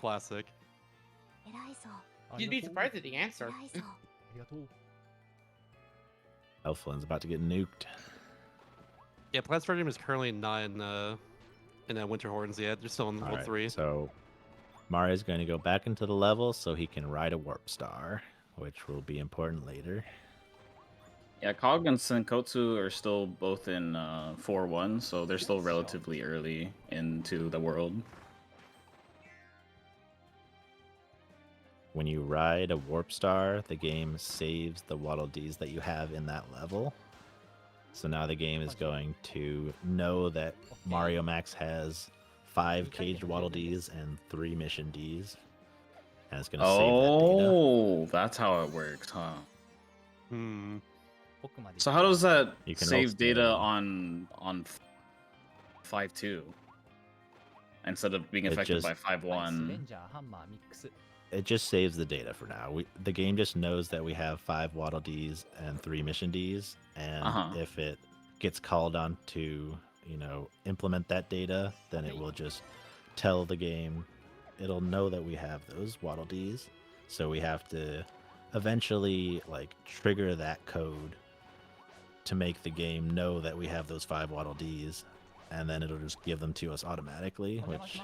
Speaker 3: Classic.
Speaker 4: You'd be surprised at the answer.
Speaker 1: Elflin's about to get nuked.
Speaker 3: Yeah, Plants Verde is currently not in Winter Horns yet. They're still in level
Speaker 1: Alright,
Speaker 3: 3.
Speaker 1: so Mario's going to go back into the level so he can ride a Warp Star, which will be important later.
Speaker 2: Yeah, Cog and Senkotsu are still both in 4-1, so they're still relatively early into the world.
Speaker 1: When you ride a Warp Star, the game saves the Waddle Dees that you have in that level. So now the game is going to know that Mario Max has 5 caged Waddle Dees and 3 Mission Ds. And it's going to save that data.
Speaker 2: Oh, that's how it works, huh?
Speaker 3: Hmm.
Speaker 2: So how does that
Speaker 1: You can
Speaker 2: save
Speaker 1: also-
Speaker 2: data on 5-2 instead of being
Speaker 1: It
Speaker 2: affected
Speaker 1: just-
Speaker 2: by 5-1?
Speaker 1: It just saves the data for now. The game just knows that we have 5 Waddle Dees and 3 Mission Ds, and if it gets called on to, implement that data, then it will just tell the game. It'll know that we have those Waddle Dees, so we have to eventually trigger that code to make the game know that we have those 5 Waddle Dees, and then it'll just give them to us automatically, which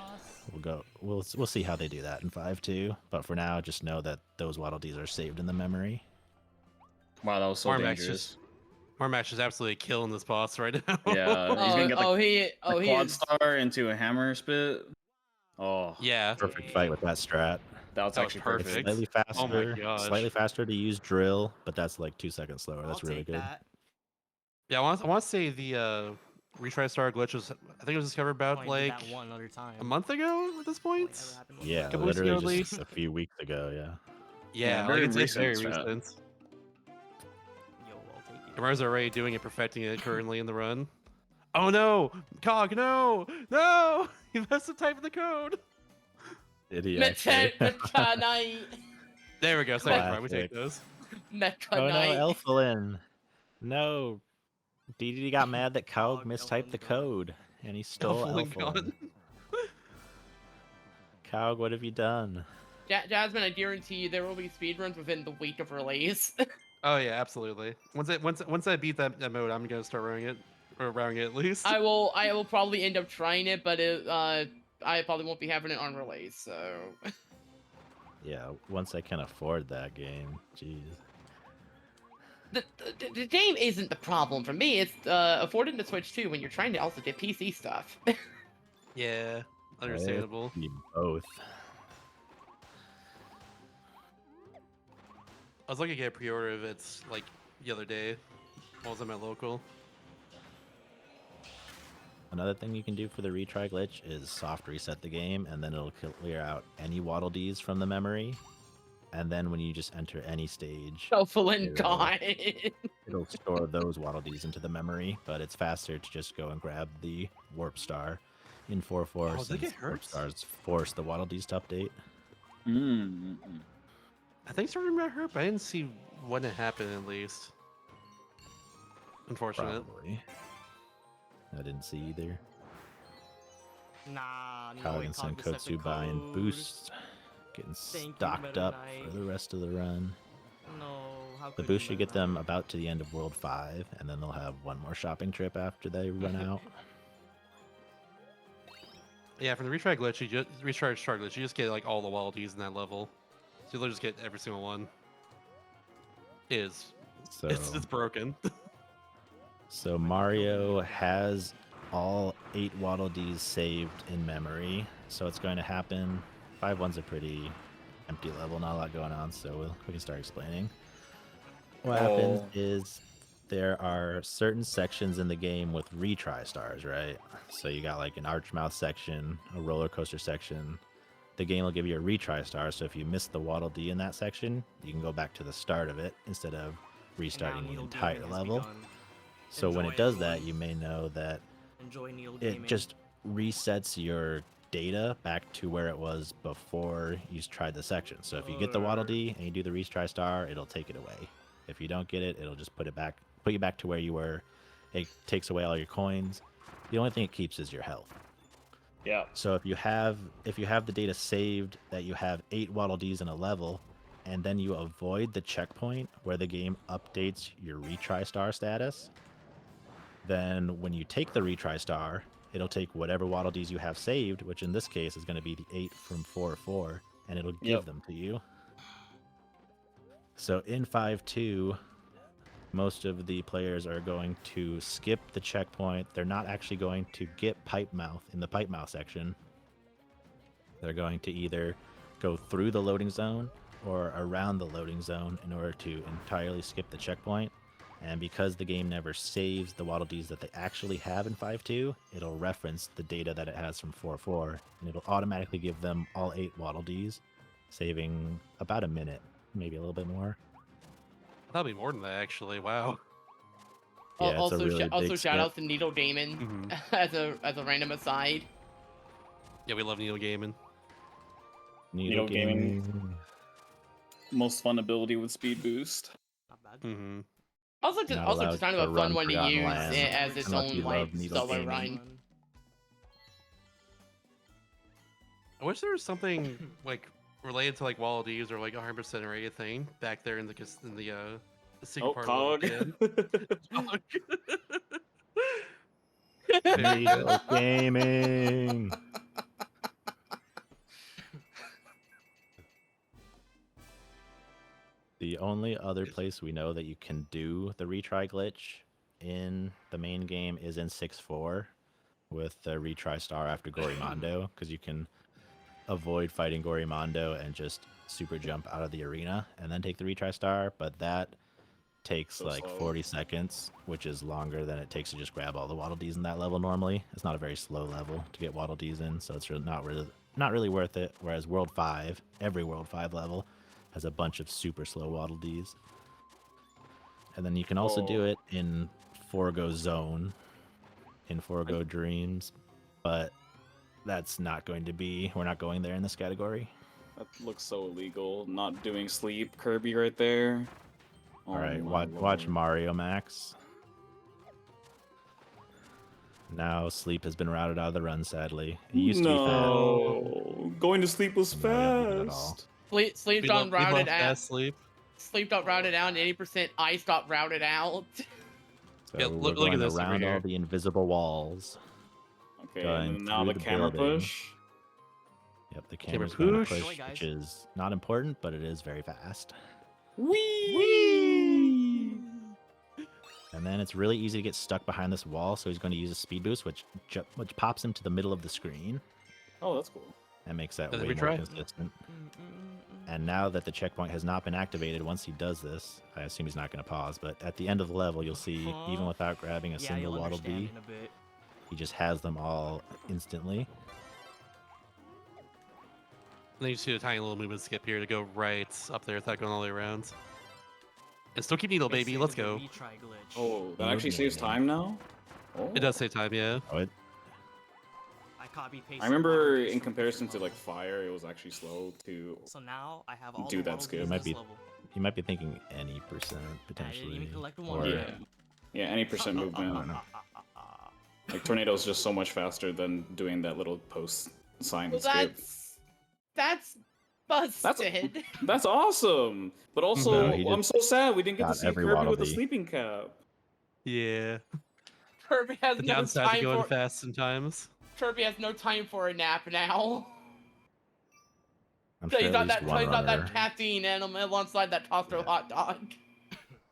Speaker 1: we'll see how they do that in 5-2, but for now just know that those Waddle Dees are saved in the memory.
Speaker 2: Wow, that was so
Speaker 3: Marmax
Speaker 2: dangerous.
Speaker 3: Marmax is absolutely killing this boss right now.
Speaker 2: Yeah, he's gonna get the
Speaker 4: he
Speaker 2: quad
Speaker 4: is.
Speaker 2: star into a hammer spit. Oh,
Speaker 3: Yeah.
Speaker 1: Perfect fight with that strat.
Speaker 2: that was
Speaker 3: That was
Speaker 2: actually
Speaker 3: perfect.
Speaker 2: perfect.
Speaker 1: Slightly faster,
Speaker 3: Oh my gosh.
Speaker 1: slightly faster to use drill, but that's like 2 seconds slower. That's
Speaker 5: I'll
Speaker 1: really
Speaker 5: take
Speaker 1: good.
Speaker 5: that.
Speaker 3: Yeah, I want to say the retry star glitch was, I think it was discovered about
Speaker 5: Only did
Speaker 3: like
Speaker 5: that one other time.
Speaker 3: a month ago at this point.
Speaker 5: Ever happened with
Speaker 1: Yeah,
Speaker 5: that.
Speaker 3: Couple weeks ago,
Speaker 1: literally
Speaker 3: at
Speaker 1: just
Speaker 3: least.
Speaker 1: a few weeks ago. Yeah.
Speaker 3: Yeah,
Speaker 2: very
Speaker 3: like it's very
Speaker 2: recent strat.
Speaker 3: recent.
Speaker 5: Yo, I'll take it.
Speaker 3: Kamara's already doing it, perfecting it currently in the run. Oh no! Cog, no! No! You messed up typing the code!
Speaker 1: Did he actually?
Speaker 4: Mecha Knight.
Speaker 3: There we go, second try, we take
Speaker 1: Classic.
Speaker 3: those.
Speaker 4: Mecha
Speaker 1: Oh no,
Speaker 4: Knight.
Speaker 1: Elflin. No. DDD got mad that Cog
Speaker 5: Cog,
Speaker 1: mistyped the
Speaker 5: Elflin's gone.
Speaker 1: code, and he stole
Speaker 3: Elflin
Speaker 1: Elflin.
Speaker 3: gone.
Speaker 1: Cog, what have you done?
Speaker 4: Jasmine, I guarantee you there will be speedruns within the week of release.
Speaker 3: Oh yeah, absolutely. Once I beat that mode, I'm gonna start running it, or routing it at least.
Speaker 4: I will probably end up trying it, but I probably won't be having it on release. So
Speaker 1: Yeah, once I can afford that game. Jeez.
Speaker 4: the game isn't the problem for me. It's affording the Switch too when you're trying to also get PC stuff.
Speaker 3: Yeah, understandable.
Speaker 1: You both.
Speaker 3: I was looking to get a pre-order of it like the other day. While I was at my local.
Speaker 1: Another thing you can do for the retry glitch is soft reset the game, and then it'll clear out any Waddle Dees from the memory. And then when you just enter any stage,
Speaker 4: Shuffle and
Speaker 1: It'll-
Speaker 4: die.
Speaker 1: it'll store those Waddle Dees into the memory. But it's faster to just go and grab the Warp Star in 4-4
Speaker 3: Oh, they
Speaker 1: since
Speaker 3: get
Speaker 1: Warp
Speaker 3: hurt?
Speaker 1: Stars force the Waddle Dees to update.
Speaker 2: Mm.
Speaker 3: I think something got hurt, but I didn't see when it happened at least. Unfortunate.
Speaker 1: Probably. I didn't see either.
Speaker 5: Nah, no way.
Speaker 1: Kaligan sent
Speaker 5: Cog set the
Speaker 1: Kotsu buying
Speaker 5: code.
Speaker 1: boost. Getting
Speaker 5: Thank you,
Speaker 1: stocked
Speaker 5: Meta
Speaker 1: up
Speaker 5: Knight.
Speaker 1: for the rest of the run.
Speaker 5: No, how
Speaker 1: The
Speaker 5: could
Speaker 1: boost
Speaker 5: you
Speaker 1: should get
Speaker 5: Meta
Speaker 1: them
Speaker 5: Knight?
Speaker 1: about to the end of World 5, and then they'll have one more shopping trip after they run out.
Speaker 3: Yeah, from the retry glitch, you just recharge star glitch, you just get like all the Waddle Dees in that level. So you'll just get every single one.
Speaker 1: So,
Speaker 3: It's broken.
Speaker 1: so Mario has all 8 Waddle Dees saved in memory. So it's going to happen. 5-1's a pretty empty level, not a lot going on, so we can start explaining. What happens
Speaker 2: Oh.
Speaker 1: is there are certain sections in the game with retry stars, right? So you got like an Archmouth section, a roller coaster section. The game will give you a retry star, so if you miss the Waddle Dee in that section, you can go back to the start of it instead of
Speaker 5: And now
Speaker 1: restarting the
Speaker 5: Needle
Speaker 1: entire
Speaker 5: Gaming has
Speaker 1: level.
Speaker 5: begun.
Speaker 1: So when
Speaker 5: Enjoy,
Speaker 1: it does that,
Speaker 5: everyone.
Speaker 1: you may know that
Speaker 5: Enjoy Needle
Speaker 1: it
Speaker 5: Gaming.
Speaker 1: just resets your data back to where it was before you tried the section. So if you get the Waddle Dee and you do the retry star, it'll take it away. If you don't get it, it'll just put you back to where you were. It takes away all your coins. The only thing it keeps is your health.
Speaker 2: Yeah.
Speaker 1: So if you have the data saved that you have 8 Waddle Dees in a level, and then you avoid the checkpoint where the game updates your retry star status, then when you take the retry star, it'll take whatever Waddle Dees you have saved, which in this case is going to be the 8 from 4-4, and it'll give
Speaker 2: Yep.
Speaker 1: them to you. So in 5-2, most of the players are going to skip the checkpoint. They're not actually going to get Pipe Mouth in the Pipe Mouth section. They're going to either go through the loading zone or around the loading zone in order to entirely skip the checkpoint. And because the game never saves the Waddle Dees that they actually have in 5-2, it'll reference the data that it has from 4-4, and it'll automatically give them all 8 Waddle Dees, saving about a minute, maybe a little bit more.
Speaker 3: That'll be more than that, actually. Wow.
Speaker 1: Yeah, it's a
Speaker 4: also,
Speaker 1: really
Speaker 4: also
Speaker 1: big
Speaker 4: shout
Speaker 1: skip.
Speaker 4: out to Needle Gaming
Speaker 3: Mhm.
Speaker 4: as a random aside.
Speaker 3: Yeah, we love Needle Gaming.
Speaker 1: Needle
Speaker 2: Needle Gaming.
Speaker 1: Gaming.
Speaker 2: Most fun ability with speed boost.
Speaker 5: Not bad.
Speaker 3: Mm-hmm.
Speaker 4: Also, just
Speaker 1: Not
Speaker 4: also
Speaker 1: allowed
Speaker 4: just kind
Speaker 1: to
Speaker 4: of a fun
Speaker 1: run
Speaker 4: one to
Speaker 1: Forgotten
Speaker 4: use
Speaker 1: Lands
Speaker 4: as its
Speaker 1: unless
Speaker 4: own
Speaker 1: you
Speaker 4: like
Speaker 1: love Needle
Speaker 4: solo
Speaker 1: Gaming.
Speaker 4: run.
Speaker 3: I wish there was something like related to like Waddle Dees or like 100% or anything back there in the secret
Speaker 2: Oh,
Speaker 3: part
Speaker 2: Cog.
Speaker 3: of the game.
Speaker 1: Needle Gaming. The only other place we know that you can do the retry glitch in the main game is in 6-4 with the retry star after Gorimondo, because you can avoid fighting Gorimondo and just super jump out of the arena and then take the retry star, but that takes
Speaker 2: So
Speaker 1: like
Speaker 2: slow.
Speaker 1: 40 seconds, which is longer than it takes to just grab all the Waddle Dees in that level normally. It's not a very slow level to get Waddle Dees in, so it's not really worth it. Whereas World 5, every World 5 level has a bunch of super slow Waddle Dees. And then you can also do
Speaker 2: Oh.
Speaker 1: it in Forgo Zone, in Forgo Dreams, but that's not going to be, we're not going there in this category.
Speaker 2: That looks so illegal. Not doing sleep, Kirby right there. Oh
Speaker 1: All right,
Speaker 2: my
Speaker 1: watch
Speaker 2: lord.
Speaker 1: Mario Max. Now sleep has been routed out of the run, sadly. It used to be fast.
Speaker 2: No, going to sleep was
Speaker 1: No, I don't think at all.
Speaker 2: fast.
Speaker 4: Sleep
Speaker 3: We
Speaker 4: got
Speaker 3: love, we love
Speaker 4: routed out.
Speaker 3: fast sleep.
Speaker 4: Sleep got routed out. And 80% ice got routed out.
Speaker 1: So
Speaker 3: Yeah,
Speaker 1: we're
Speaker 3: look at
Speaker 1: going
Speaker 3: this over
Speaker 1: around all
Speaker 3: here.
Speaker 1: the invisible walls.
Speaker 2: Okay,
Speaker 1: Going
Speaker 2: and then now
Speaker 1: through
Speaker 2: the
Speaker 1: the
Speaker 2: camera
Speaker 1: building.
Speaker 2: push.
Speaker 1: Yep, the
Speaker 3: Camera
Speaker 1: camera's going to
Speaker 3: push.
Speaker 1: push, which is not important, but it is very fast.
Speaker 2: Whee!
Speaker 1: And then it's really easy to get stuck behind this wall, so he's going to use a speed boost, which pops him to the middle of the screen
Speaker 2: Oh, that's cool.
Speaker 1: and makes that
Speaker 3: Does it
Speaker 1: way more
Speaker 3: retry?
Speaker 1: consistent. And now that the checkpoint has not been activated, once he does this, I assume he's not going to pause, but at the end of the level, you'll see, even without grabbing a
Speaker 5: Yeah,
Speaker 1: single
Speaker 5: you'll
Speaker 1: Waddle
Speaker 5: understand
Speaker 1: Dee,
Speaker 5: in a bit.
Speaker 1: he just has them all instantly.
Speaker 3: And then you see a tiny little movement skip here to go right up there without going all the way around. And still keep needle,
Speaker 5: They
Speaker 3: baby.
Speaker 5: say
Speaker 3: Let's
Speaker 5: the
Speaker 3: go.
Speaker 5: retry glitch.
Speaker 2: Oh, that actually saves time now? Oh.
Speaker 3: It does save time, yeah.
Speaker 1: Oh, it,
Speaker 5: I copy paste.
Speaker 2: I remember in comparison to like fire, it was actually slow to.
Speaker 5: So now I have all
Speaker 2: do
Speaker 5: the
Speaker 2: that
Speaker 5: world
Speaker 2: skip.
Speaker 5: business
Speaker 1: Might be-
Speaker 5: level.
Speaker 1: you might be thinking any percent
Speaker 5: I didn't
Speaker 1: potentially.
Speaker 5: even collect one
Speaker 1: or-
Speaker 5: yet.
Speaker 2: Yeah, any percent movement.
Speaker 1: don't know.
Speaker 2: Like tornado is just so much faster than doing that little post sign
Speaker 4: Well,
Speaker 2: skip.
Speaker 4: that's busted.
Speaker 2: That's awesome. But also,
Speaker 1: No, he
Speaker 2: I'm so sad we didn't get to
Speaker 1: got
Speaker 2: see
Speaker 1: every
Speaker 2: Kirby
Speaker 1: Waddle
Speaker 2: with a
Speaker 1: Dee.
Speaker 2: sleeping cap.
Speaker 3: Yeah.
Speaker 4: Kirby has
Speaker 3: The
Speaker 4: no
Speaker 3: downside to
Speaker 4: time
Speaker 3: going
Speaker 4: for
Speaker 3: fast sometimes.
Speaker 4: Kirby has no time for a nap now.
Speaker 1: I'm
Speaker 4: So
Speaker 1: sure
Speaker 4: he's
Speaker 1: at
Speaker 4: got
Speaker 1: least
Speaker 4: that.
Speaker 1: one
Speaker 4: So he's got
Speaker 1: runner.
Speaker 4: that caffeine animal alongside that Toaster
Speaker 1: Yeah.
Speaker 4: hot dog.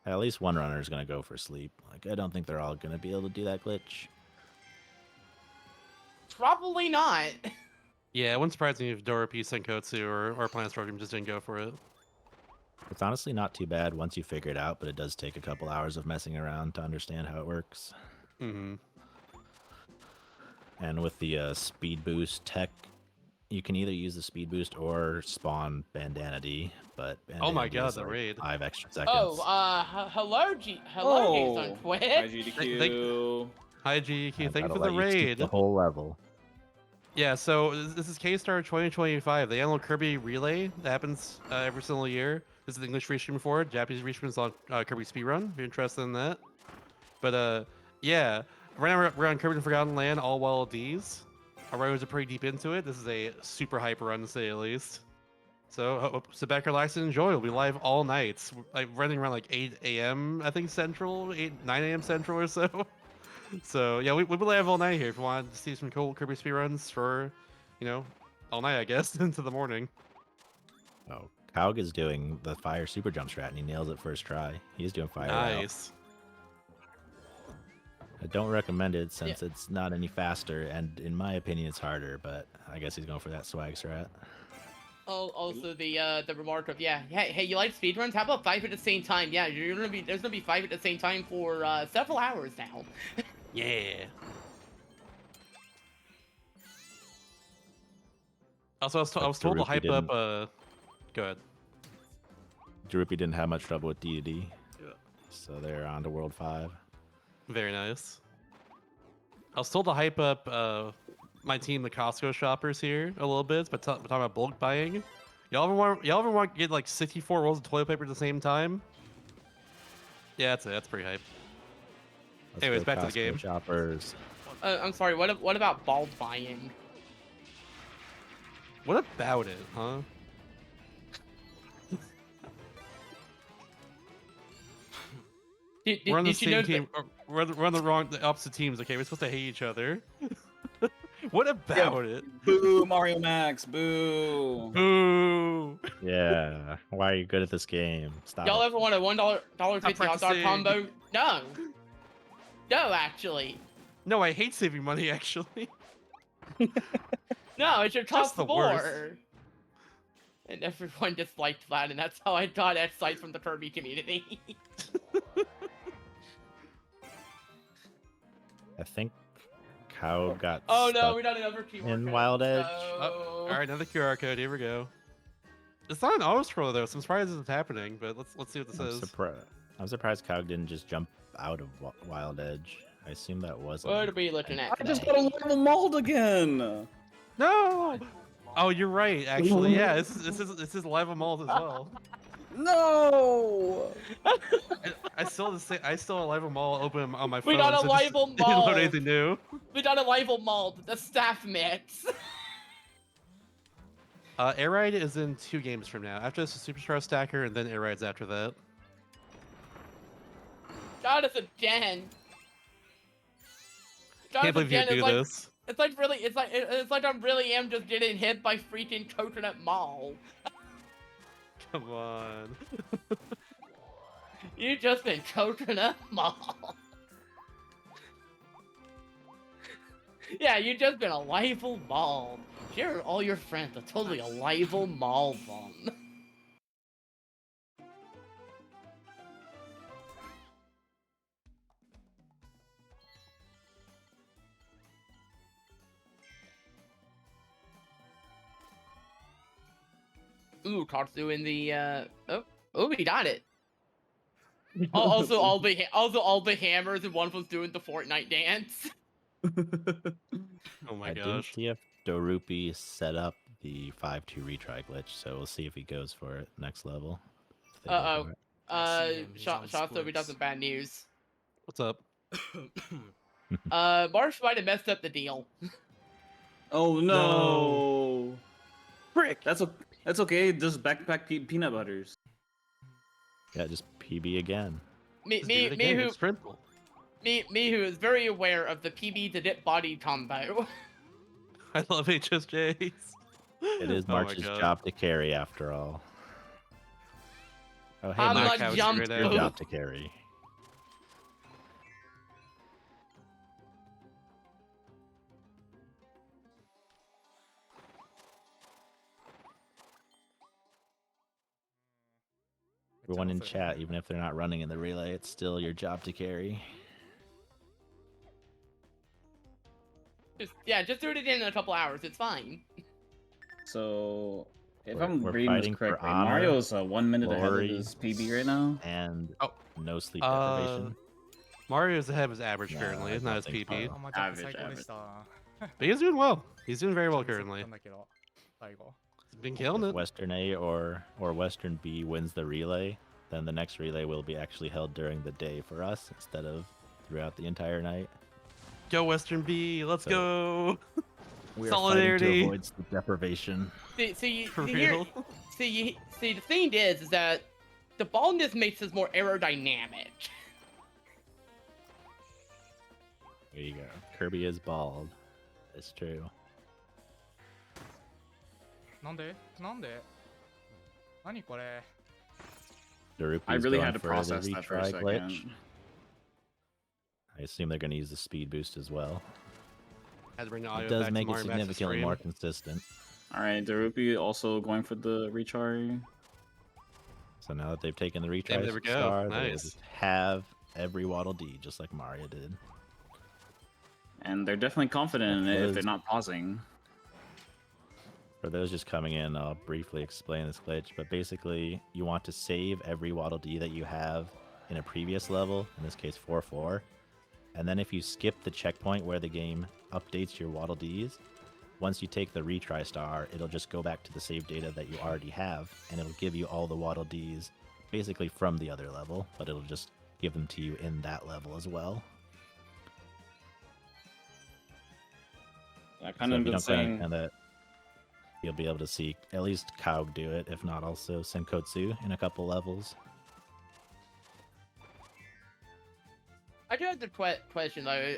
Speaker 1: At least one runner is gonna go for sleep. Like I don't think they're all gonna be able to do that glitch.
Speaker 4: Probably not.
Speaker 3: Yeah, it wouldn't surprise me if Doropi, Senkotsu, or Plants Program just didn't go for it.
Speaker 1: It's honestly not too bad once you figure it out, but it does take a couple hours of messing around to understand how it works.
Speaker 3: Mm-hmm.
Speaker 1: And with the speed boost tech, you can either use the speed boost or spawn Bandana D. But
Speaker 3: Oh my
Speaker 1: Bandana D
Speaker 3: God,
Speaker 1: is
Speaker 3: the
Speaker 1: like
Speaker 3: raid.
Speaker 1: 5 extra seconds.
Speaker 4: Hello, hello, Jason
Speaker 2: Hi,
Speaker 4: Twitch.
Speaker 2: GDQ.
Speaker 3: Hi, GQ. Thank you
Speaker 1: That'll
Speaker 3: for the
Speaker 1: let you skip
Speaker 3: raid.
Speaker 1: the whole level.
Speaker 3: Yeah, so this is K-Star 2025, the annual Kirby Relay that happens every single year. This is the English restream for it. Japanese restream is on Kirby Speedrun, if you're interested in that. But yeah, right now we're on Kirby and Forgotten Land, all Wild D's. Our riders are pretty deep into it. This is a super hype run, to say the least. So sit back, relax, and enjoy. We'll be live all nights, like running around like 8 a.m. I think Central, 9 a.m. Central or so. So yeah, we'll be live all night here if you want to see some cool Kirby speedruns for, all night I guess into the morning.
Speaker 1: Oh, Kaug is doing the fire super jump strat and he nails it first try. He's doing fire out.
Speaker 3: Nice.
Speaker 1: I don't recommend it since it's not any faster, and in my opinion, it's harder. But I guess he's going for that swag strat.
Speaker 4: Oh, also the remark of hey, you like speedruns? How about 5 at the same time? Yeah, there's gonna be 5 at the same time for several hours now.
Speaker 3: Yeah. Also, I was told to
Speaker 1: Daruki
Speaker 3: hype
Speaker 1: didn't-
Speaker 3: up. Go ahead.
Speaker 1: Darupi didn't have much trouble with D2D,
Speaker 5: Yeah.
Speaker 1: so they're on to World 5.
Speaker 3: Very nice. I was told to hype up my team, the Costco shoppers here, a little bit, but talking about bulk buying. Y'all ever want to get like 64 rolls of toilet paper at the same time? Yeah, that's it. That's pretty hype.
Speaker 1: Let's
Speaker 3: Anyways,
Speaker 1: go
Speaker 3: back to the
Speaker 1: Costco
Speaker 3: game.
Speaker 1: Shoppers.
Speaker 4: I'm sorry. What about bald buying?
Speaker 3: What about it, huh? We're on the
Speaker 4: Did you know
Speaker 3: same team. We're on the opposite teams. Okay, we're supposed to hate each other. What about it?
Speaker 2: Boo, Mario Max. Boo.
Speaker 3: Boo!
Speaker 1: Yeah, why are you good at this game? Stop.
Speaker 4: Y'all
Speaker 1: it.
Speaker 4: ever want a $1.50 hot dog
Speaker 3: practicing.
Speaker 4: combo? No. No, actually.
Speaker 3: No, I hate saving money. Actually,
Speaker 4: No, it should cost
Speaker 3: the
Speaker 4: more.
Speaker 3: worst.
Speaker 4: And everyone disliked that, and that's how I got excited from the Kirby community.
Speaker 1: I think Cow got.
Speaker 4: Oh no,
Speaker 1: stuck
Speaker 4: we got another keyword.
Speaker 1: in
Speaker 4: code,
Speaker 1: Wild Edge.
Speaker 3: all right, another QR code. Here we go. It's not an auto scroll though, so I'm surprised it's happening. But let's see what this is.
Speaker 1: I'm surprised Cow didn't just jump out of Wild Edge. I assume that wasn't.
Speaker 4: What are we looking at
Speaker 2: I just
Speaker 4: today?
Speaker 2: got a level mauled again.
Speaker 3: No. Oh, you're right. Actually, yeah. This is live mold as well.
Speaker 2: No.
Speaker 3: I still have live mall open on my phone.
Speaker 4: We got a
Speaker 3: so just
Speaker 4: Live-O
Speaker 3: didn't load
Speaker 4: Mold.
Speaker 3: anything new.
Speaker 4: We got a rival mold, the staff mix.
Speaker 3: Air Ride is in 2 games from now. After this is Superstar Stacker, and then Air Ride's after that.
Speaker 4: Jonathan Jen.
Speaker 3: Can't believe you
Speaker 4: Jen
Speaker 3: do
Speaker 4: is like,
Speaker 3: this.
Speaker 4: it's like I really am just getting hit by freaking Coconut Mall.
Speaker 3: Come on.
Speaker 4: You just been Coconut Mall. Yeah, you just been a rival mall. Here, all your friends are totally a rival mall them. Ooh, Katsu in the oh, he got it. Also, all the hammers, and one was doing the Fortnite dance.
Speaker 3: Oh my
Speaker 1: I didn't
Speaker 3: gosh.
Speaker 1: see if Dorupi set up the 5-2 retry glitch, so we'll see if he goes for it next level. if they go
Speaker 4: Uh-oh.
Speaker 1: for it.
Speaker 5: I see him, he's on
Speaker 4: Shotzo, we got
Speaker 5: splits.
Speaker 4: some bad news.
Speaker 3: What's up?
Speaker 4: Marsh might have messed up the deal.
Speaker 2: Oh no!
Speaker 3: Frick!
Speaker 2: That's okay. Just backpack peanut butters.
Speaker 1: Yeah, just PB again.
Speaker 4: Me,
Speaker 3: Just do
Speaker 4: me,
Speaker 3: it
Speaker 4: me,
Speaker 3: again.
Speaker 4: who,
Speaker 3: It's Sprintful.
Speaker 4: me, who is very aware of the PB to dip body combo.
Speaker 3: I love HSJs.
Speaker 1: It is
Speaker 3: Oh my
Speaker 1: March's
Speaker 3: God.
Speaker 1: job to carry after all. Oh, hey,
Speaker 4: I'm
Speaker 1: March,
Speaker 4: not
Speaker 3: Couch
Speaker 4: jumped.
Speaker 3: right
Speaker 1: your
Speaker 3: now.
Speaker 1: job to carry. Everyone in chat, even if they're not running in the relay, it's still your job to carry.
Speaker 4: Just do it again in a couple hours. It's fine.
Speaker 2: So, if
Speaker 1: We're-
Speaker 2: I'm
Speaker 1: we're
Speaker 2: reading this
Speaker 1: fighting for
Speaker 2: correctly,
Speaker 1: honor,
Speaker 2: Mario's 1 minute ahead of
Speaker 1: glory,
Speaker 2: his PB right now.
Speaker 1: And
Speaker 3: Oh.
Speaker 1: no sleep deprivation.
Speaker 3: Mario's ahead of his average
Speaker 1: No,
Speaker 3: currently.
Speaker 1: I
Speaker 3: It's not
Speaker 1: don't
Speaker 3: his
Speaker 1: think
Speaker 3: PP.
Speaker 1: so.
Speaker 2: Average, average.
Speaker 3: But he's doing well. He's doing very well currently.
Speaker 7: だけど最後
Speaker 3: He's been killing
Speaker 1: If
Speaker 3: it.
Speaker 1: Western A or Western B wins the relay, then the next relay will be actually held during the day for us instead of throughout the entire night.
Speaker 3: Go Western B. Let's
Speaker 1: So-
Speaker 3: go.
Speaker 1: We are
Speaker 3: Solidarity.
Speaker 1: fighting to avoid sleep deprivation.
Speaker 4: See,
Speaker 3: For
Speaker 4: here,
Speaker 3: real.
Speaker 4: see, the thing is that the baldness makes us more aerodynamic.
Speaker 1: There you go. Kirby is bald. It's true.
Speaker 7: なんで何これ
Speaker 1: Darupi's
Speaker 2: I really
Speaker 1: going
Speaker 2: had to
Speaker 1: for the
Speaker 2: process that for a
Speaker 1: retry glitch.
Speaker 2: second.
Speaker 1: I assume they're going to use the speed boost as well.
Speaker 3: Had to bring the
Speaker 1: It
Speaker 3: audio
Speaker 1: does
Speaker 3: back
Speaker 1: make
Speaker 3: to
Speaker 1: it
Speaker 3: Mario Max's
Speaker 1: significantly
Speaker 3: stream.
Speaker 1: more consistent.
Speaker 2: All right, Darupi also going for the recharge.
Speaker 1: So now that they've taken the retry
Speaker 3: there we go.
Speaker 1: star, they will
Speaker 3: Nice.
Speaker 1: just have every Waddle Dee, just like Mario did.
Speaker 2: And they're definitely confident in it if
Speaker 1: Because-
Speaker 2: they're not pausing.
Speaker 1: For those just coming in, I'll briefly explain this glitch, but basically you want to save every Waddle Dee that you have in a previous level, in this case 4-4, and then if you skip the checkpoint where the game updates your Waddle Dees, once you take the retry star, it'll just go back to the save data that you already have, and it'll give you all the Waddle Dees basically from the other level, but it'll just give them to you in that level as well.
Speaker 2: I
Speaker 1: So
Speaker 2: kind
Speaker 1: if
Speaker 2: of
Speaker 1: you
Speaker 2: been
Speaker 1: don't quite
Speaker 2: saying.
Speaker 1: understand that, you'll be able to see at least Kaug do it, if not also Senkotsu in a couple levels.
Speaker 4: I do have the question though.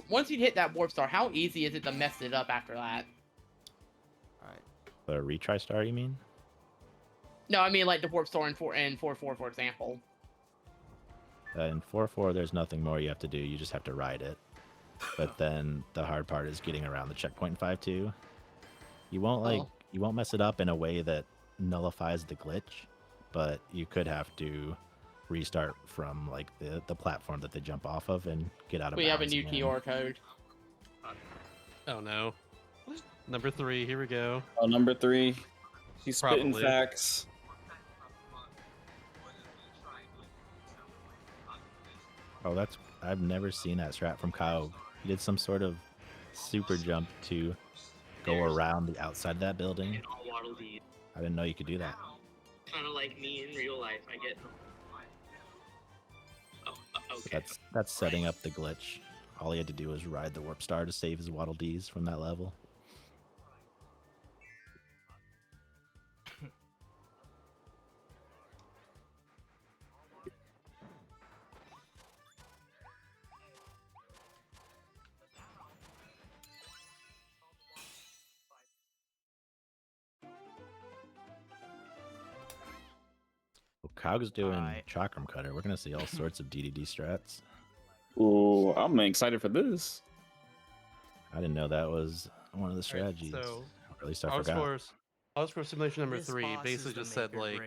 Speaker 4: Once you hit that warp star, how easy is it to mess it up after that?
Speaker 1: The retry star, you mean?
Speaker 4: No, I mean like the warp star in 4-4, for example.
Speaker 1: In 4-4, there's nothing more you have to do. You just have to ride it. But then the hard part is getting around the checkpoint 5-2. You won't
Speaker 4: Oh.
Speaker 1: you won't mess it up in a way that nullifies the glitch, but you could have to restart from like the platform that they jump off of and get out of
Speaker 4: We have a
Speaker 1: bounds
Speaker 4: new
Speaker 1: again.
Speaker 4: QR code.
Speaker 3: Oh no. Number 3. Here we go.
Speaker 2: Oh, number 3. He's spitting
Speaker 3: Probably.
Speaker 2: facts.
Speaker 1: Oh, I've never seen that strat from Kaug. He did some sort of super jump to go around the outside of that building. I didn't know you could do that.
Speaker 8: Kind of like me in real life. I get. Oh,
Speaker 1: So
Speaker 8: okay.
Speaker 1: that's setting up the glitch. All he had to do was ride the warp star to save his Waddle Dees from that level. Well, Kaug's doing
Speaker 7: Alright.
Speaker 1: Chakram Cutter. We're gonna see all sorts of DDD strats.
Speaker 2: Ooh, I'm excited for this.
Speaker 1: I didn't know that was one of the strategies.
Speaker 3: so,
Speaker 1: or at least I forgot.
Speaker 3: Ours for simulation number
Speaker 5: This
Speaker 3: 3
Speaker 5: boss is
Speaker 3: basically
Speaker 5: the
Speaker 3: just said
Speaker 5: make or
Speaker 3: like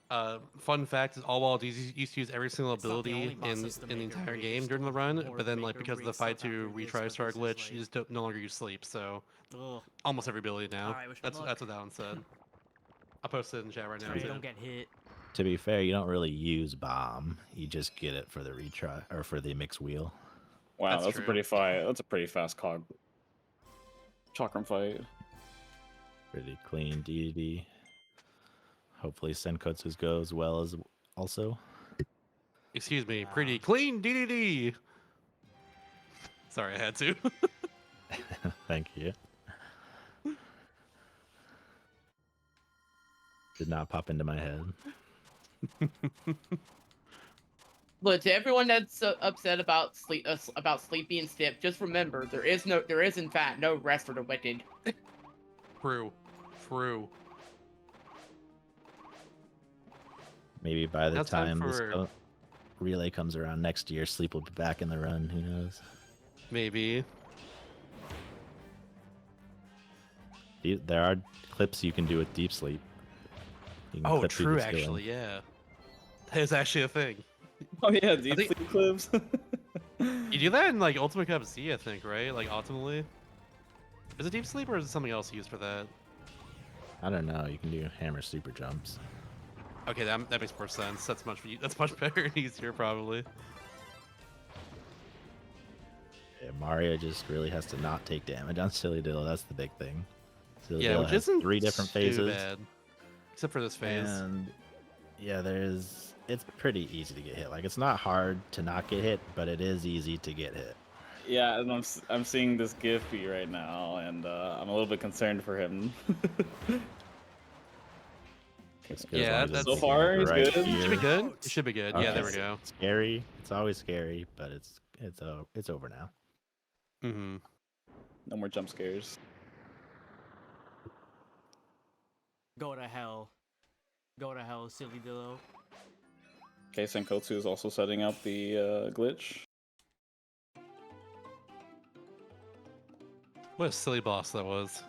Speaker 5: break.
Speaker 3: fun fact is all Waddle Dees used to use every single
Speaker 5: It's not the
Speaker 3: ability
Speaker 5: only boss
Speaker 3: in
Speaker 5: that's the
Speaker 3: the
Speaker 5: make or
Speaker 3: entire
Speaker 5: break,
Speaker 3: game
Speaker 5: it's
Speaker 3: during the
Speaker 5: the
Speaker 3: run,
Speaker 5: more
Speaker 3: but then
Speaker 5: make
Speaker 3: like
Speaker 5: or
Speaker 3: because of the
Speaker 5: break stuff
Speaker 3: fight to
Speaker 5: after this,
Speaker 3: retry
Speaker 5: but
Speaker 3: star
Speaker 5: this is
Speaker 3: glitch, you
Speaker 5: like-
Speaker 3: just no longer use sleep. So
Speaker 5: Ugh.
Speaker 3: almost every ability now.
Speaker 5: Alright, wish me luck.
Speaker 3: That's what that one said. I'll post it in chat right now.
Speaker 5: So you
Speaker 3: too.
Speaker 5: don't get hit.
Speaker 1: To be fair, you don't really use bomb. You just get it for the retry or for the mix wheel.
Speaker 2: Wow,
Speaker 3: That's
Speaker 2: that's,
Speaker 3: true.
Speaker 2: a pretty fight. That's a pretty fast cog. Chakram fight.
Speaker 1: Pretty clean DD. Hopefully Senkotsu's goes well as also.
Speaker 3: Excuse me,
Speaker 5: Yeah.
Speaker 3: pretty clean DDD. Sorry, I had to.
Speaker 1: Thank you. Did not pop into my head.
Speaker 4: Look, to everyone that's upset about Sleepy and Stip, just remember there is in fact no rest for the wicked.
Speaker 3: True. True.
Speaker 1: Maybe by the
Speaker 3: Now time
Speaker 1: time this
Speaker 3: for-
Speaker 1: relay comes around next year, Sleep will be back in the run. Who knows?
Speaker 3: Maybe.
Speaker 1: There are clips you can do with Deep Sleep. You can
Speaker 3: Oh,
Speaker 1: clip
Speaker 3: true.
Speaker 1: people's skilling.
Speaker 3: Actually, yeah. That is actually a thing.
Speaker 2: Oh yeah, deep
Speaker 3: think-
Speaker 2: sleep clips.
Speaker 3: You do that in like Ultimate Cup Z, I think, right? Like ultimately. Is it Deep Sleep or is it something else used for that?
Speaker 1: I don't know. You can do hammer super jumps.
Speaker 3: Okay, that makes more sense. That's much better and easier probably.
Speaker 1: Yeah, Mario just really has to not take damage on Silly Dillo. That's the big thing. Silly
Speaker 3: Yeah,
Speaker 1: Dillo
Speaker 3: which
Speaker 1: has
Speaker 3: isn't
Speaker 1: 3 different
Speaker 3: too
Speaker 1: phases.
Speaker 3: bad. Except for this phase.
Speaker 1: And yeah, it's pretty easy to get hit. Like it's not hard to not get hit, but it is easy to get hit.
Speaker 2: Yeah, and I'm seeing this Giphy right now, and I'm a little bit concerned for him.
Speaker 1: It's good as
Speaker 3: Yeah,
Speaker 1: long as
Speaker 3: that's-
Speaker 1: it's
Speaker 2: So far,
Speaker 1: the
Speaker 2: he's
Speaker 1: right
Speaker 2: good.
Speaker 3: It should be
Speaker 1: gear.
Speaker 3: good. It should be good. Yeah, there we
Speaker 1: Okay.
Speaker 3: go.
Speaker 1: Scary. It's always scary, but it's over now.
Speaker 3: Mm-hmm.
Speaker 2: No more jump scares.
Speaker 5: Go to hell. Go to hell, silly Dillo.
Speaker 2: Okay, Senkotsu is also setting up the glitch.
Speaker 3: What a silly boss that was.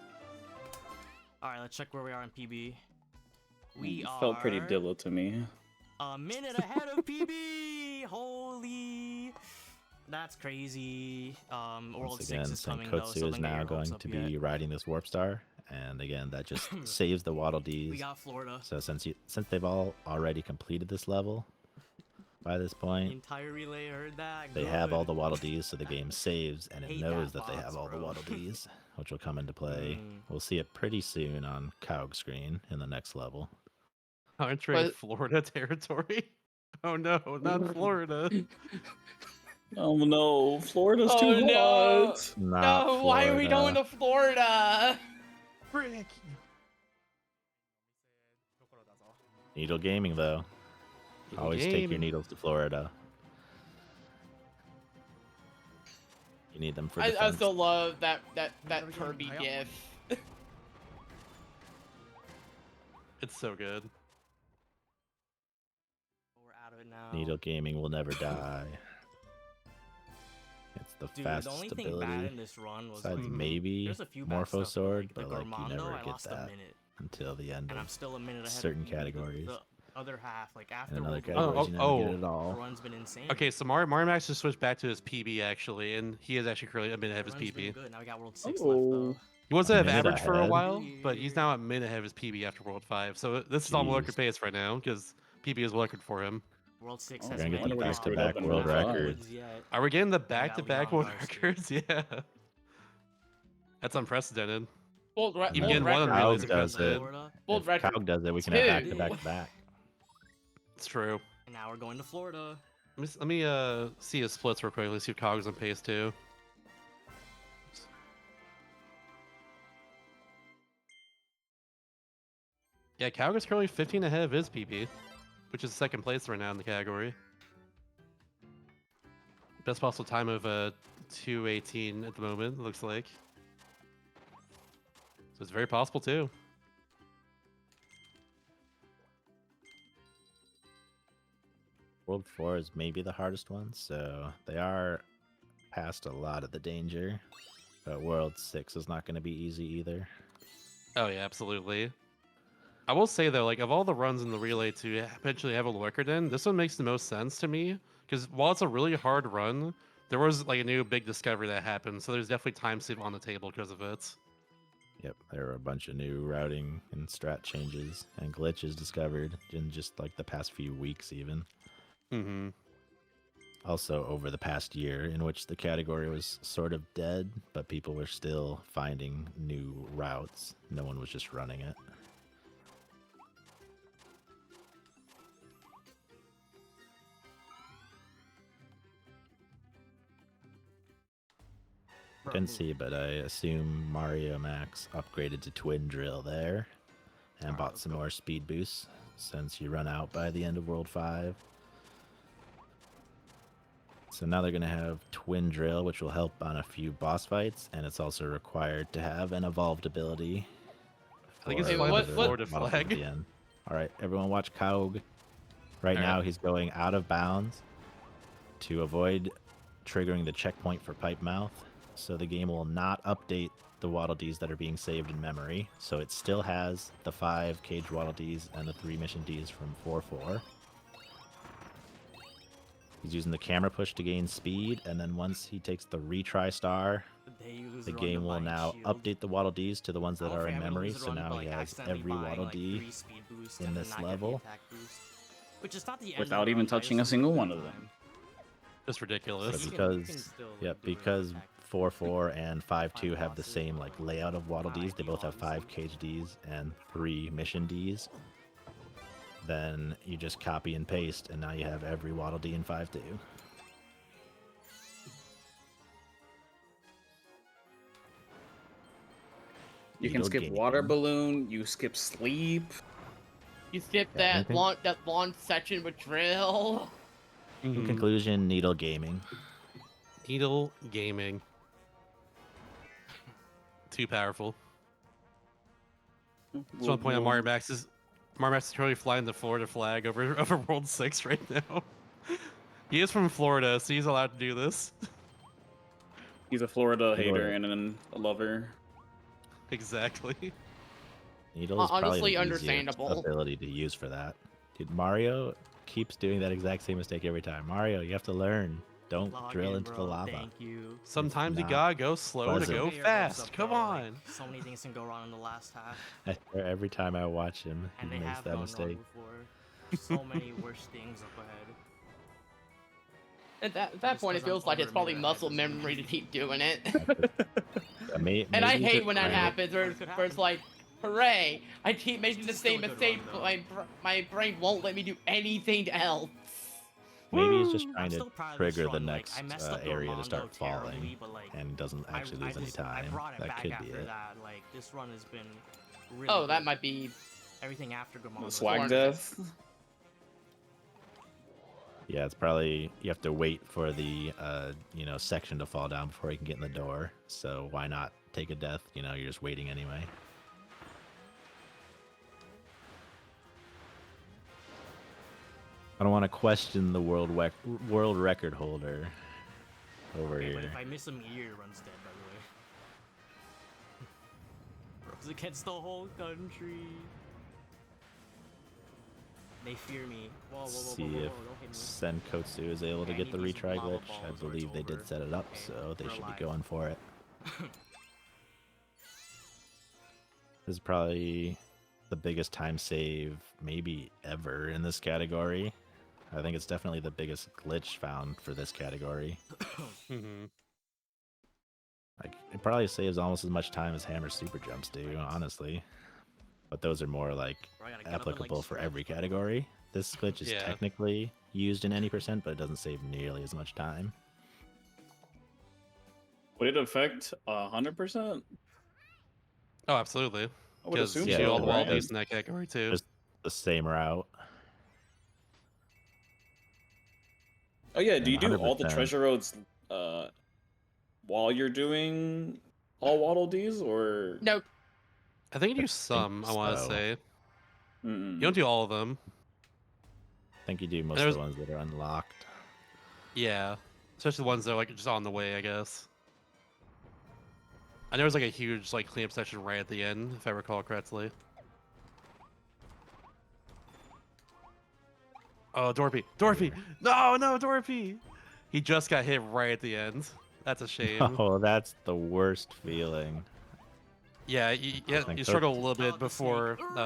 Speaker 5: Alright, let's check where we are in PB. We
Speaker 2: It
Speaker 5: are
Speaker 2: felt pretty Dillo to me.
Speaker 5: a minute ahead of PB! Holy! That's crazy. World
Speaker 1: Once
Speaker 5: 6
Speaker 1: again,
Speaker 5: is coming though,
Speaker 1: Senkotsu
Speaker 5: so
Speaker 1: is
Speaker 5: don't get
Speaker 1: now
Speaker 5: your
Speaker 1: going
Speaker 5: hopes up
Speaker 1: to
Speaker 5: yet.
Speaker 1: be riding this Warp Star, and again, that just saves the Waddle
Speaker 5: We
Speaker 1: Dees.
Speaker 5: got Florida.
Speaker 1: So since they've all already completed this level, by this
Speaker 5: The
Speaker 1: point,
Speaker 5: entire relay heard that.
Speaker 1: they have all
Speaker 5: Good.
Speaker 1: the Waddle Dees, so the game saves, and it
Speaker 5: Hate
Speaker 1: knows
Speaker 5: that
Speaker 1: that they
Speaker 5: box,
Speaker 1: have all the
Speaker 5: bro.
Speaker 1: Waddle Dees, which will come into play.
Speaker 5: Mm.
Speaker 1: We'll see it pretty soon on Kaug screen in the next level.
Speaker 3: Entering
Speaker 4: But-
Speaker 3: Florida territory. Oh no, not Florida.
Speaker 2: Oh no, Florida's
Speaker 4: Oh,
Speaker 2: too
Speaker 4: no.
Speaker 2: hot.
Speaker 1: Not
Speaker 4: No, why are we going
Speaker 1: Florida.
Speaker 4: to Florida?
Speaker 3: Frick.
Speaker 1: Needle Gaming, though. Always take your
Speaker 3: Game.
Speaker 1: needles to Florida. You need them for
Speaker 4: I
Speaker 1: defense.
Speaker 4: still love that
Speaker 7: Never
Speaker 4: Kirby
Speaker 7: going
Speaker 4: gif.
Speaker 3: It's so good.
Speaker 5: We're out of it now.
Speaker 1: Needle Gaming will never die. It's the
Speaker 5: Dude,
Speaker 1: fast
Speaker 5: the only thing
Speaker 1: stability.
Speaker 5: bad in this run was
Speaker 1: Besides
Speaker 5: like,
Speaker 1: maybe
Speaker 5: there's a few bad
Speaker 1: Morpho
Speaker 5: stuff,
Speaker 1: Sword,
Speaker 5: like
Speaker 1: but
Speaker 5: the
Speaker 1: like you
Speaker 5: Gormondo,
Speaker 1: never
Speaker 5: I
Speaker 1: get
Speaker 5: lost a
Speaker 1: that
Speaker 5: minute,
Speaker 1: until the end
Speaker 5: and I'm
Speaker 1: of
Speaker 5: still a minute ahead.
Speaker 1: certain
Speaker 5: of PB.
Speaker 1: categories.
Speaker 5: The other half, like after
Speaker 1: and another
Speaker 5: World War
Speaker 1: categories
Speaker 3: oh,
Speaker 1: you never get it
Speaker 5: the
Speaker 1: all.
Speaker 5: run's been insane.
Speaker 3: Okay, so Mario Max just switched back to his PB actually, and he is actually currently a minute ahead of
Speaker 5: The
Speaker 3: his
Speaker 5: run's been
Speaker 3: PB.
Speaker 5: good. Now we got World 6
Speaker 2: Oh.
Speaker 5: left though.
Speaker 3: He was
Speaker 1: A
Speaker 3: at
Speaker 1: minute
Speaker 3: average for a
Speaker 1: ahead?
Speaker 3: while, but he's now at minute ahead of his PB after World 5. So this is on
Speaker 1: Jeez.
Speaker 3: record pace right now because PB is record for him.
Speaker 5: World 6
Speaker 2: Oh,
Speaker 5: has
Speaker 1: We're gonna get
Speaker 5: many
Speaker 1: the
Speaker 2: what he screwed up
Speaker 1: back-to-back
Speaker 2: in
Speaker 1: world
Speaker 2: World five.
Speaker 1: records.
Speaker 5: Yet.
Speaker 3: Are we getting the
Speaker 5: got
Speaker 3: back-to-back
Speaker 5: Leon
Speaker 3: world
Speaker 5: Darcy.
Speaker 3: records? Yeah. That's unprecedented.
Speaker 4: World
Speaker 3: Even
Speaker 4: world
Speaker 3: getting one in
Speaker 4: record.
Speaker 3: relays
Speaker 1: Kaug
Speaker 3: is
Speaker 1: does it.
Speaker 3: good.
Speaker 5: Florida,
Speaker 4: World
Speaker 1: If
Speaker 4: record.
Speaker 1: Kaug does it, we can
Speaker 4: Two.
Speaker 1: have back-to-back-to-back.
Speaker 3: It's true.
Speaker 5: and now we're going to Florida.
Speaker 3: Let me see his splits real quick. Let's see if Cog's on pace too. Yeah, Cog is currently 15 ahead of his PB, which is second place right now in the category. Best possible time of 2:18 at the moment, looks like. So it's very possible too.
Speaker 1: World 4 is maybe the hardest one, so they are past a lot of the danger. But World 6 is not going to be easy either.
Speaker 3: Oh yeah, absolutely. I will say though, like of all the runs in the relay to eventually have a record in, this one makes the most sense to me because while it's a really hard run, there was like a new big discovery that happened, so there's definitely time save on the table because of it.
Speaker 1: Yep, there were a bunch of new routing and strat changes and glitches discovered in just like the past few weeks, even.
Speaker 3: Mm-hmm.
Speaker 1: Also, over the past year, in which the category was sort of dead, but people were still finding new routes. No one was just running it. Couldn't see, but I assume Mario Max upgraded to Twin Drill there and
Speaker 5: Alright,
Speaker 1: bought
Speaker 5: let's
Speaker 1: some
Speaker 5: go.
Speaker 1: more speed boosts since you run out by the end of World 5. So now they're going to have Twin Drill, which will help on a few boss fights, and it's also required to have an evolved ability.
Speaker 3: I think it's
Speaker 4: Hey,
Speaker 3: flying
Speaker 4: what-
Speaker 3: the
Speaker 4: what-
Speaker 3: Florida
Speaker 1: models at
Speaker 3: flag.
Speaker 1: the end. All right, everyone watch Kaog. Right
Speaker 3: All
Speaker 1: now
Speaker 3: right.
Speaker 1: he's going out of bounds to avoid triggering the checkpoint for Pipe Mouth. So the game will not update the Waddle Dees that are being saved in memory. So it still has the 5 Cage Waddle Dees and the 3 Mission Ds from 4-4. He's using the camera push to gain speed, and then once he takes the retry star, the game will now update the Waddle Dees to the ones that are in memory. So now he has every Waddle Dee in this level.
Speaker 5: Which is not the end
Speaker 2: Without
Speaker 5: of the
Speaker 2: even
Speaker 5: run, but
Speaker 2: touching a
Speaker 5: it's
Speaker 2: single
Speaker 5: good
Speaker 2: one of
Speaker 5: time.
Speaker 2: them.
Speaker 3: Just ridiculous.
Speaker 1: So
Speaker 5: you can
Speaker 1: because
Speaker 5: still, like,
Speaker 1: yep,
Speaker 5: do it
Speaker 1: because
Speaker 5: attack.
Speaker 1: 4-4 and 5-2 have the
Speaker 5: bosses,
Speaker 1: same like layout of Waddle Dees. They both have 5
Speaker 5: obviously.
Speaker 1: Cage Ds and 3 Mission Ds. Then you just copy and paste, and now you have every Waddle Dee in 5-2.
Speaker 2: You can
Speaker 1: Needle
Speaker 2: skip
Speaker 1: Gaming.
Speaker 2: water balloon. You skip sleep.
Speaker 4: You skip
Speaker 1: Yeah,
Speaker 4: that
Speaker 1: anything-
Speaker 4: launch section with drill.
Speaker 1: In
Speaker 3: Mhm.
Speaker 1: conclusion, Needle Gaming.
Speaker 3: Needle gaming. Too powerful. Just want to point out Mario Max is currently flying the Florida flag over over World 6 right now. He is from Florida, so he's allowed to do this.
Speaker 2: He's a Florida
Speaker 1: Florida.
Speaker 2: hater and then a lover.
Speaker 3: Exactly.
Speaker 1: Needle is probably
Speaker 4: Honestly,
Speaker 1: the easiest
Speaker 4: understandable.
Speaker 1: ability to use for that. Dude, Mario keeps doing that exact same mistake every time. Mario, you have to learn. Don't
Speaker 5: Log
Speaker 1: drill
Speaker 5: in,
Speaker 1: into the
Speaker 5: bro,
Speaker 1: lava.
Speaker 5: Thank you.
Speaker 3: Sometimes you
Speaker 1: not
Speaker 3: gotta go slow to
Speaker 1: pleasant.
Speaker 3: go
Speaker 5: Get your hopes
Speaker 3: fast.
Speaker 5: up,
Speaker 3: Come
Speaker 5: bro, like,
Speaker 3: on.
Speaker 5: so many things can go wrong in the last half,
Speaker 1: I swear every time I watch him, he
Speaker 5: and they
Speaker 1: makes
Speaker 5: have
Speaker 1: that
Speaker 5: gone
Speaker 1: mistake.
Speaker 5: wrong before. So many worse things up ahead.
Speaker 4: At that
Speaker 5: Just
Speaker 4: point, it
Speaker 5: 'cause I'm
Speaker 4: feels like it's
Speaker 5: over
Speaker 4: probably
Speaker 5: mirror
Speaker 4: muscle
Speaker 5: doesn't mean
Speaker 4: memory to keep doing it.
Speaker 1: Yeah,
Speaker 4: And I
Speaker 1: maybe
Speaker 4: hate
Speaker 1: just
Speaker 4: when that
Speaker 1: trying to-
Speaker 4: happens, where it's like, hooray! I keep making the
Speaker 5: It's still
Speaker 4: same
Speaker 5: a good
Speaker 4: mistake,
Speaker 5: run,
Speaker 4: but
Speaker 5: though.
Speaker 4: my brain won't let me do anything else.
Speaker 1: Maybe he's just
Speaker 5: I'm
Speaker 1: trying to
Speaker 5: still proud of this
Speaker 1: trigger the
Speaker 5: run, like,
Speaker 1: next
Speaker 5: I messed up the
Speaker 1: area to
Speaker 5: Rondo
Speaker 1: start
Speaker 5: terribly,
Speaker 1: falling
Speaker 5: but, like,
Speaker 1: and doesn't actually lose any
Speaker 5: I
Speaker 1: time.
Speaker 5: brought it
Speaker 1: That
Speaker 5: back
Speaker 1: could be
Speaker 5: after
Speaker 1: it.
Speaker 5: that. Like, this run has been really
Speaker 4: Oh, that
Speaker 5: good.
Speaker 4: might be.
Speaker 5: Everything after Gamon.
Speaker 2: The
Speaker 5: was
Speaker 2: swag
Speaker 4: Swag
Speaker 2: death.
Speaker 1: Yeah, it's probably you have to wait for the section to fall down before you can get in the door. So why not take a death? You know, you're just waiting anyway. I don't want to question the world record holder over
Speaker 5: Okay, but
Speaker 1: here.
Speaker 5: if I miss a meteor, it runs dead, by the way. It's against the whole country. They fear me. Whoa, whoa, whoa,
Speaker 1: See
Speaker 5: whoa, whoa,
Speaker 1: if
Speaker 5: whoa, don't hit me.
Speaker 1: Senkotsu is able to
Speaker 5: Okay, I
Speaker 1: get the
Speaker 5: need these
Speaker 1: retry
Speaker 5: lava
Speaker 1: glitch. I
Speaker 5: balls or
Speaker 1: believe
Speaker 5: it's
Speaker 1: they did
Speaker 5: over.
Speaker 1: set it up,
Speaker 5: Okay,
Speaker 1: so they
Speaker 5: we're
Speaker 1: should
Speaker 5: alive.
Speaker 1: be going for it. This is probably the biggest time save maybe ever in this category. I think it's definitely the biggest glitch found for this category.
Speaker 3: Mm-hmm.
Speaker 1: Like it probably saves almost as much time as Hammer Super Jumps do, honestly. But those are more like
Speaker 5: Bro, I gotta get up and, like,
Speaker 1: applicable for
Speaker 5: stretch.
Speaker 1: every category. This glitch is
Speaker 3: Yeah.
Speaker 1: technically used in any percent, but it doesn't save nearly as much time.
Speaker 2: Would it affect 100%?
Speaker 3: Oh, absolutely.
Speaker 2: I would
Speaker 3: Because
Speaker 2: assume
Speaker 3: you
Speaker 1: yeah,
Speaker 3: do all
Speaker 2: so,
Speaker 3: the
Speaker 2: right?
Speaker 3: Waldies in that category too.
Speaker 1: Just the same route.
Speaker 2: Oh yeah, do you do all the
Speaker 1: 100%.
Speaker 2: treasure roads while you're doing all Waddle Dees, or
Speaker 4: No,
Speaker 3: I think you
Speaker 1: I
Speaker 3: do some. I want to
Speaker 1: so.
Speaker 3: say
Speaker 2: Mm-mm.
Speaker 3: you don't do all of them.
Speaker 1: I think you do most
Speaker 3: There's-
Speaker 1: of the ones that are unlocked.
Speaker 3: Yeah, especially the ones that are like just on the way, I guess. I know there's like a huge like cleanup section right at the end, if I recall correctly. Oh, Dorpy! Dorpy! No, no, Dorpy! He just got hit right at the end. That's a shame.
Speaker 1: Oh, that's the worst feeling.
Speaker 3: Yeah, you
Speaker 1: Thanks,
Speaker 3: struggle a little
Speaker 5: Oh,
Speaker 3: bit
Speaker 5: the
Speaker 3: before
Speaker 5: snake.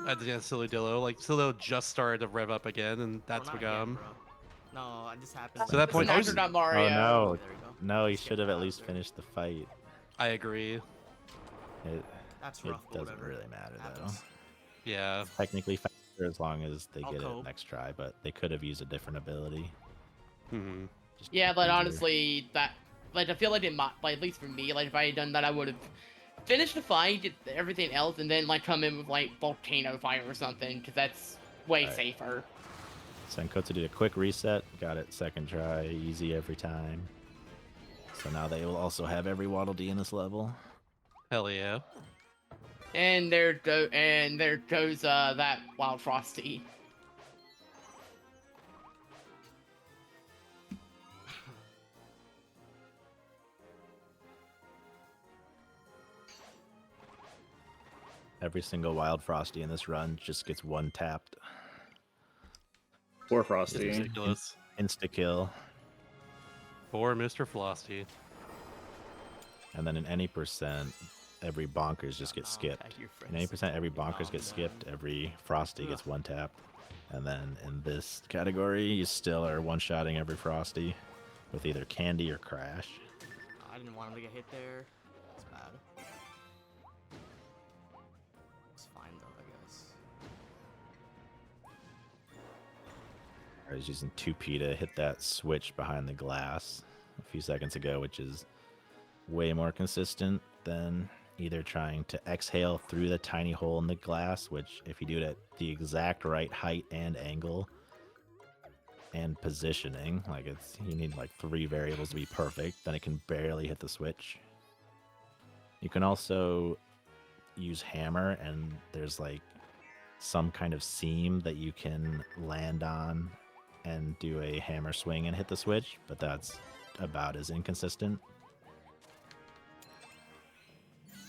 Speaker 3: at the end of Silly-Dillo. Like Silly just started to rev up again, and that's
Speaker 5: Bro,
Speaker 3: what
Speaker 5: not
Speaker 3: got
Speaker 5: again,
Speaker 3: him.
Speaker 5: bro. No, this happened.
Speaker 3: So that
Speaker 4: It's
Speaker 3: point,
Speaker 4: an
Speaker 3: I
Speaker 4: actor,
Speaker 3: was,
Speaker 4: not Mario.
Speaker 1: Oh no,
Speaker 5: There we go.
Speaker 1: no, he
Speaker 5: Skip
Speaker 1: should have at least
Speaker 5: Bowser.
Speaker 1: finished the fight.
Speaker 3: I agree.
Speaker 1: It,
Speaker 5: That's
Speaker 1: it
Speaker 5: rough, but
Speaker 1: doesn't
Speaker 5: whatever.
Speaker 1: really matter though.
Speaker 5: Happens.
Speaker 3: Yeah.
Speaker 1: It's technically faster as long as they
Speaker 5: I'll
Speaker 1: get
Speaker 5: cope.
Speaker 1: it next try, but they could have used a different ability.
Speaker 3: Hmm.
Speaker 1: Just
Speaker 4: Yeah,
Speaker 1: make
Speaker 4: but
Speaker 1: it easier.
Speaker 4: honestly, that like I feel like it might, like at least for me, like if I had done that, I would have finished the fight, did everything else, and then like come in with like volcano fire or something, because that's way
Speaker 1: Right.
Speaker 4: safer.
Speaker 1: Senkotsu did a quick reset, got it second try, easy every time. So now they will also have every Waddle Dee in this level.
Speaker 3: Hell yeah.
Speaker 4: And there goes that Wild Frosty.
Speaker 1: Every single Wild Frosty in this run just gets one tapped.
Speaker 2: Poor
Speaker 3: It's
Speaker 2: Frosty.
Speaker 3: ridiculous.
Speaker 1: Insta kill.
Speaker 3: Poor Mr. Flosty.
Speaker 1: And then in any percent, every bonkers just gets skipped. In any percent, every bonkers gets skipped, every Frosty gets one tapped. And then in this category, you still are one-shotting every Frosty with either Candy or Crash.
Speaker 5: I didn't want him to get hit there. It's bad. It's fine though, I guess.
Speaker 1: I was using 2P to hit that switch behind the glass a few seconds ago, which is way more consistent than either trying to exhale through the tiny hole in the glass, which if you do it at the exact right height and angle and positioning, like you need like 3 variables to be perfect, then it can barely hit the switch. You can also use hammer, and there's like some kind of seam that you can land on and do a hammer swing and hit the switch, but that's about as inconsistent.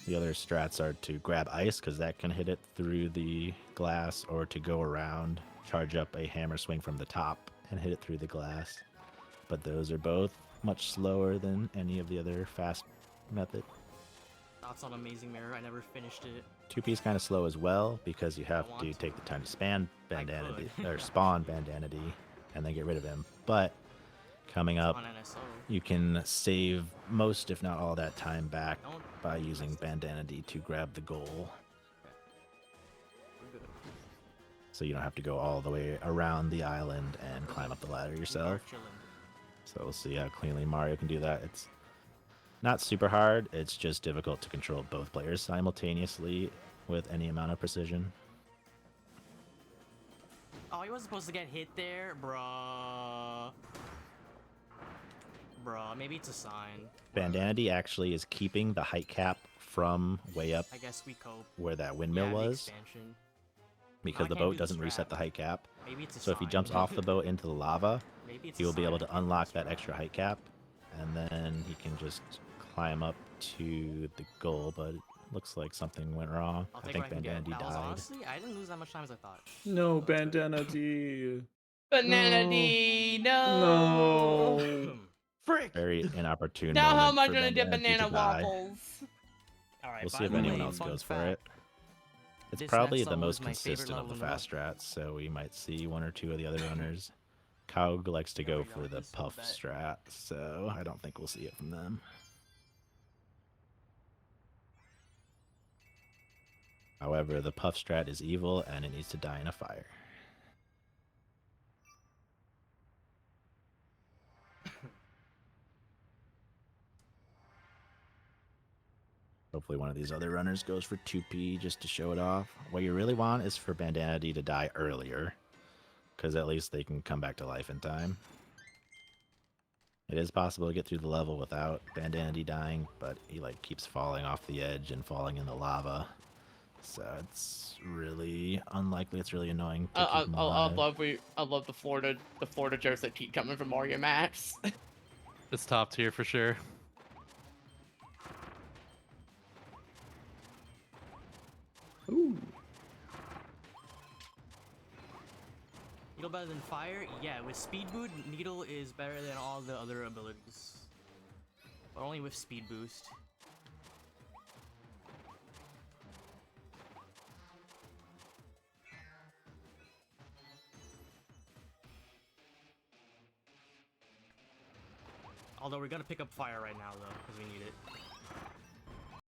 Speaker 1: The other strats are to grab ice, because that can hit it through the glass, or to go around, charge up a hammer swing from the top and hit it through the glass. But those are both much slower than any of the other fast method.
Speaker 5: Thoughts on Amazing Mirror? I never finished it.
Speaker 1: 2P is kind of slow as well, because you have
Speaker 5: want
Speaker 1: to
Speaker 5: to.
Speaker 1: take the time to span Bandana
Speaker 5: could.
Speaker 1: or spawn Bandana D and then get rid of him. But coming up,
Speaker 5: On NSO.
Speaker 1: you can save most, if not all, that time back
Speaker 5: Don't.
Speaker 1: by using Bandana D to grab the goal.
Speaker 5: We're good.
Speaker 1: So you don't have to go all the way around the island and climb up the ladder
Speaker 5: We are
Speaker 1: yourself.
Speaker 5: chilling.
Speaker 1: So we'll see how cleanly Mario can do that. It's not super hard, it's just difficult to control both players simultaneously with any amount of precision.
Speaker 5: Oh, he wasn't supposed to get hit there, bruh. Bruh, maybe it's a sign.
Speaker 1: Bandana D actually is keeping the height cap from way up
Speaker 5: I guess we cope.
Speaker 1: where that windmill
Speaker 5: Yeah, the
Speaker 1: was,
Speaker 5: expansion.
Speaker 1: because
Speaker 5: I
Speaker 1: the
Speaker 5: can't do
Speaker 1: boat
Speaker 5: the
Speaker 1: doesn't reset
Speaker 5: strap.
Speaker 1: the height cap.
Speaker 5: Maybe it's a
Speaker 1: So if he
Speaker 5: sign.
Speaker 1: jumps off the boat into the lava,
Speaker 5: Maybe it's
Speaker 1: he
Speaker 5: a
Speaker 1: will be able
Speaker 5: sign.
Speaker 1: to unlock that extra height cap, and then he can just climb up to the goal. But it looks like something went wrong.
Speaker 5: I'll
Speaker 1: I
Speaker 5: take
Speaker 1: think
Speaker 5: what I can
Speaker 1: Bandana
Speaker 5: get.
Speaker 1: D
Speaker 5: That was
Speaker 1: died.
Speaker 5: honestly, I didn't lose that much time as I thought.
Speaker 2: No,
Speaker 5: That's good.
Speaker 2: Bandana D.
Speaker 4: Banana
Speaker 2: No.
Speaker 4: D, no.
Speaker 3: Frick!
Speaker 1: Very inopportune.
Speaker 4: Now how
Speaker 1: moment
Speaker 4: am I
Speaker 1: for
Speaker 4: gonna get
Speaker 1: Bandana D to
Speaker 4: banana
Speaker 1: die.
Speaker 4: waffles?
Speaker 5: Alright,
Speaker 1: We'll see
Speaker 5: by
Speaker 1: if
Speaker 5: the
Speaker 1: anyone
Speaker 5: way,
Speaker 1: else
Speaker 5: fun
Speaker 1: goes for
Speaker 5: fact,
Speaker 1: it. It's
Speaker 5: this
Speaker 1: probably
Speaker 5: next
Speaker 1: the
Speaker 5: level
Speaker 1: most
Speaker 5: is my favorite
Speaker 1: consistent of the
Speaker 5: level in the
Speaker 1: fast strats, so we might see 1 or 2 of the other runners. Kaug likes to
Speaker 5: There
Speaker 1: go
Speaker 5: we go,
Speaker 1: for the
Speaker 5: this will
Speaker 1: puff
Speaker 5: bet.
Speaker 1: strat, so I don't think we'll see it from them. However, the puff strat is evil and it needs to die in a fire. Hopefully one of these other runners goes for 2P just to show it off. What you really want is for Bandana D to die earlier, because at least they can come back to life in time. It is possible to get through the level without Bandana D dying, but he like keeps falling off the edge and falling in the lava. So it's really unlikely. It's really annoying to keep him alive.
Speaker 4: I love the Florida jokes that keep coming from Mario Max.
Speaker 3: It's top tier for sure.
Speaker 2: Ooh.
Speaker 5: Needle better than fire? Yeah, with speed boost, Needle is better than all the other abilities. But only with speed boost. Although we're gonna pick up fire right now though, because we need it.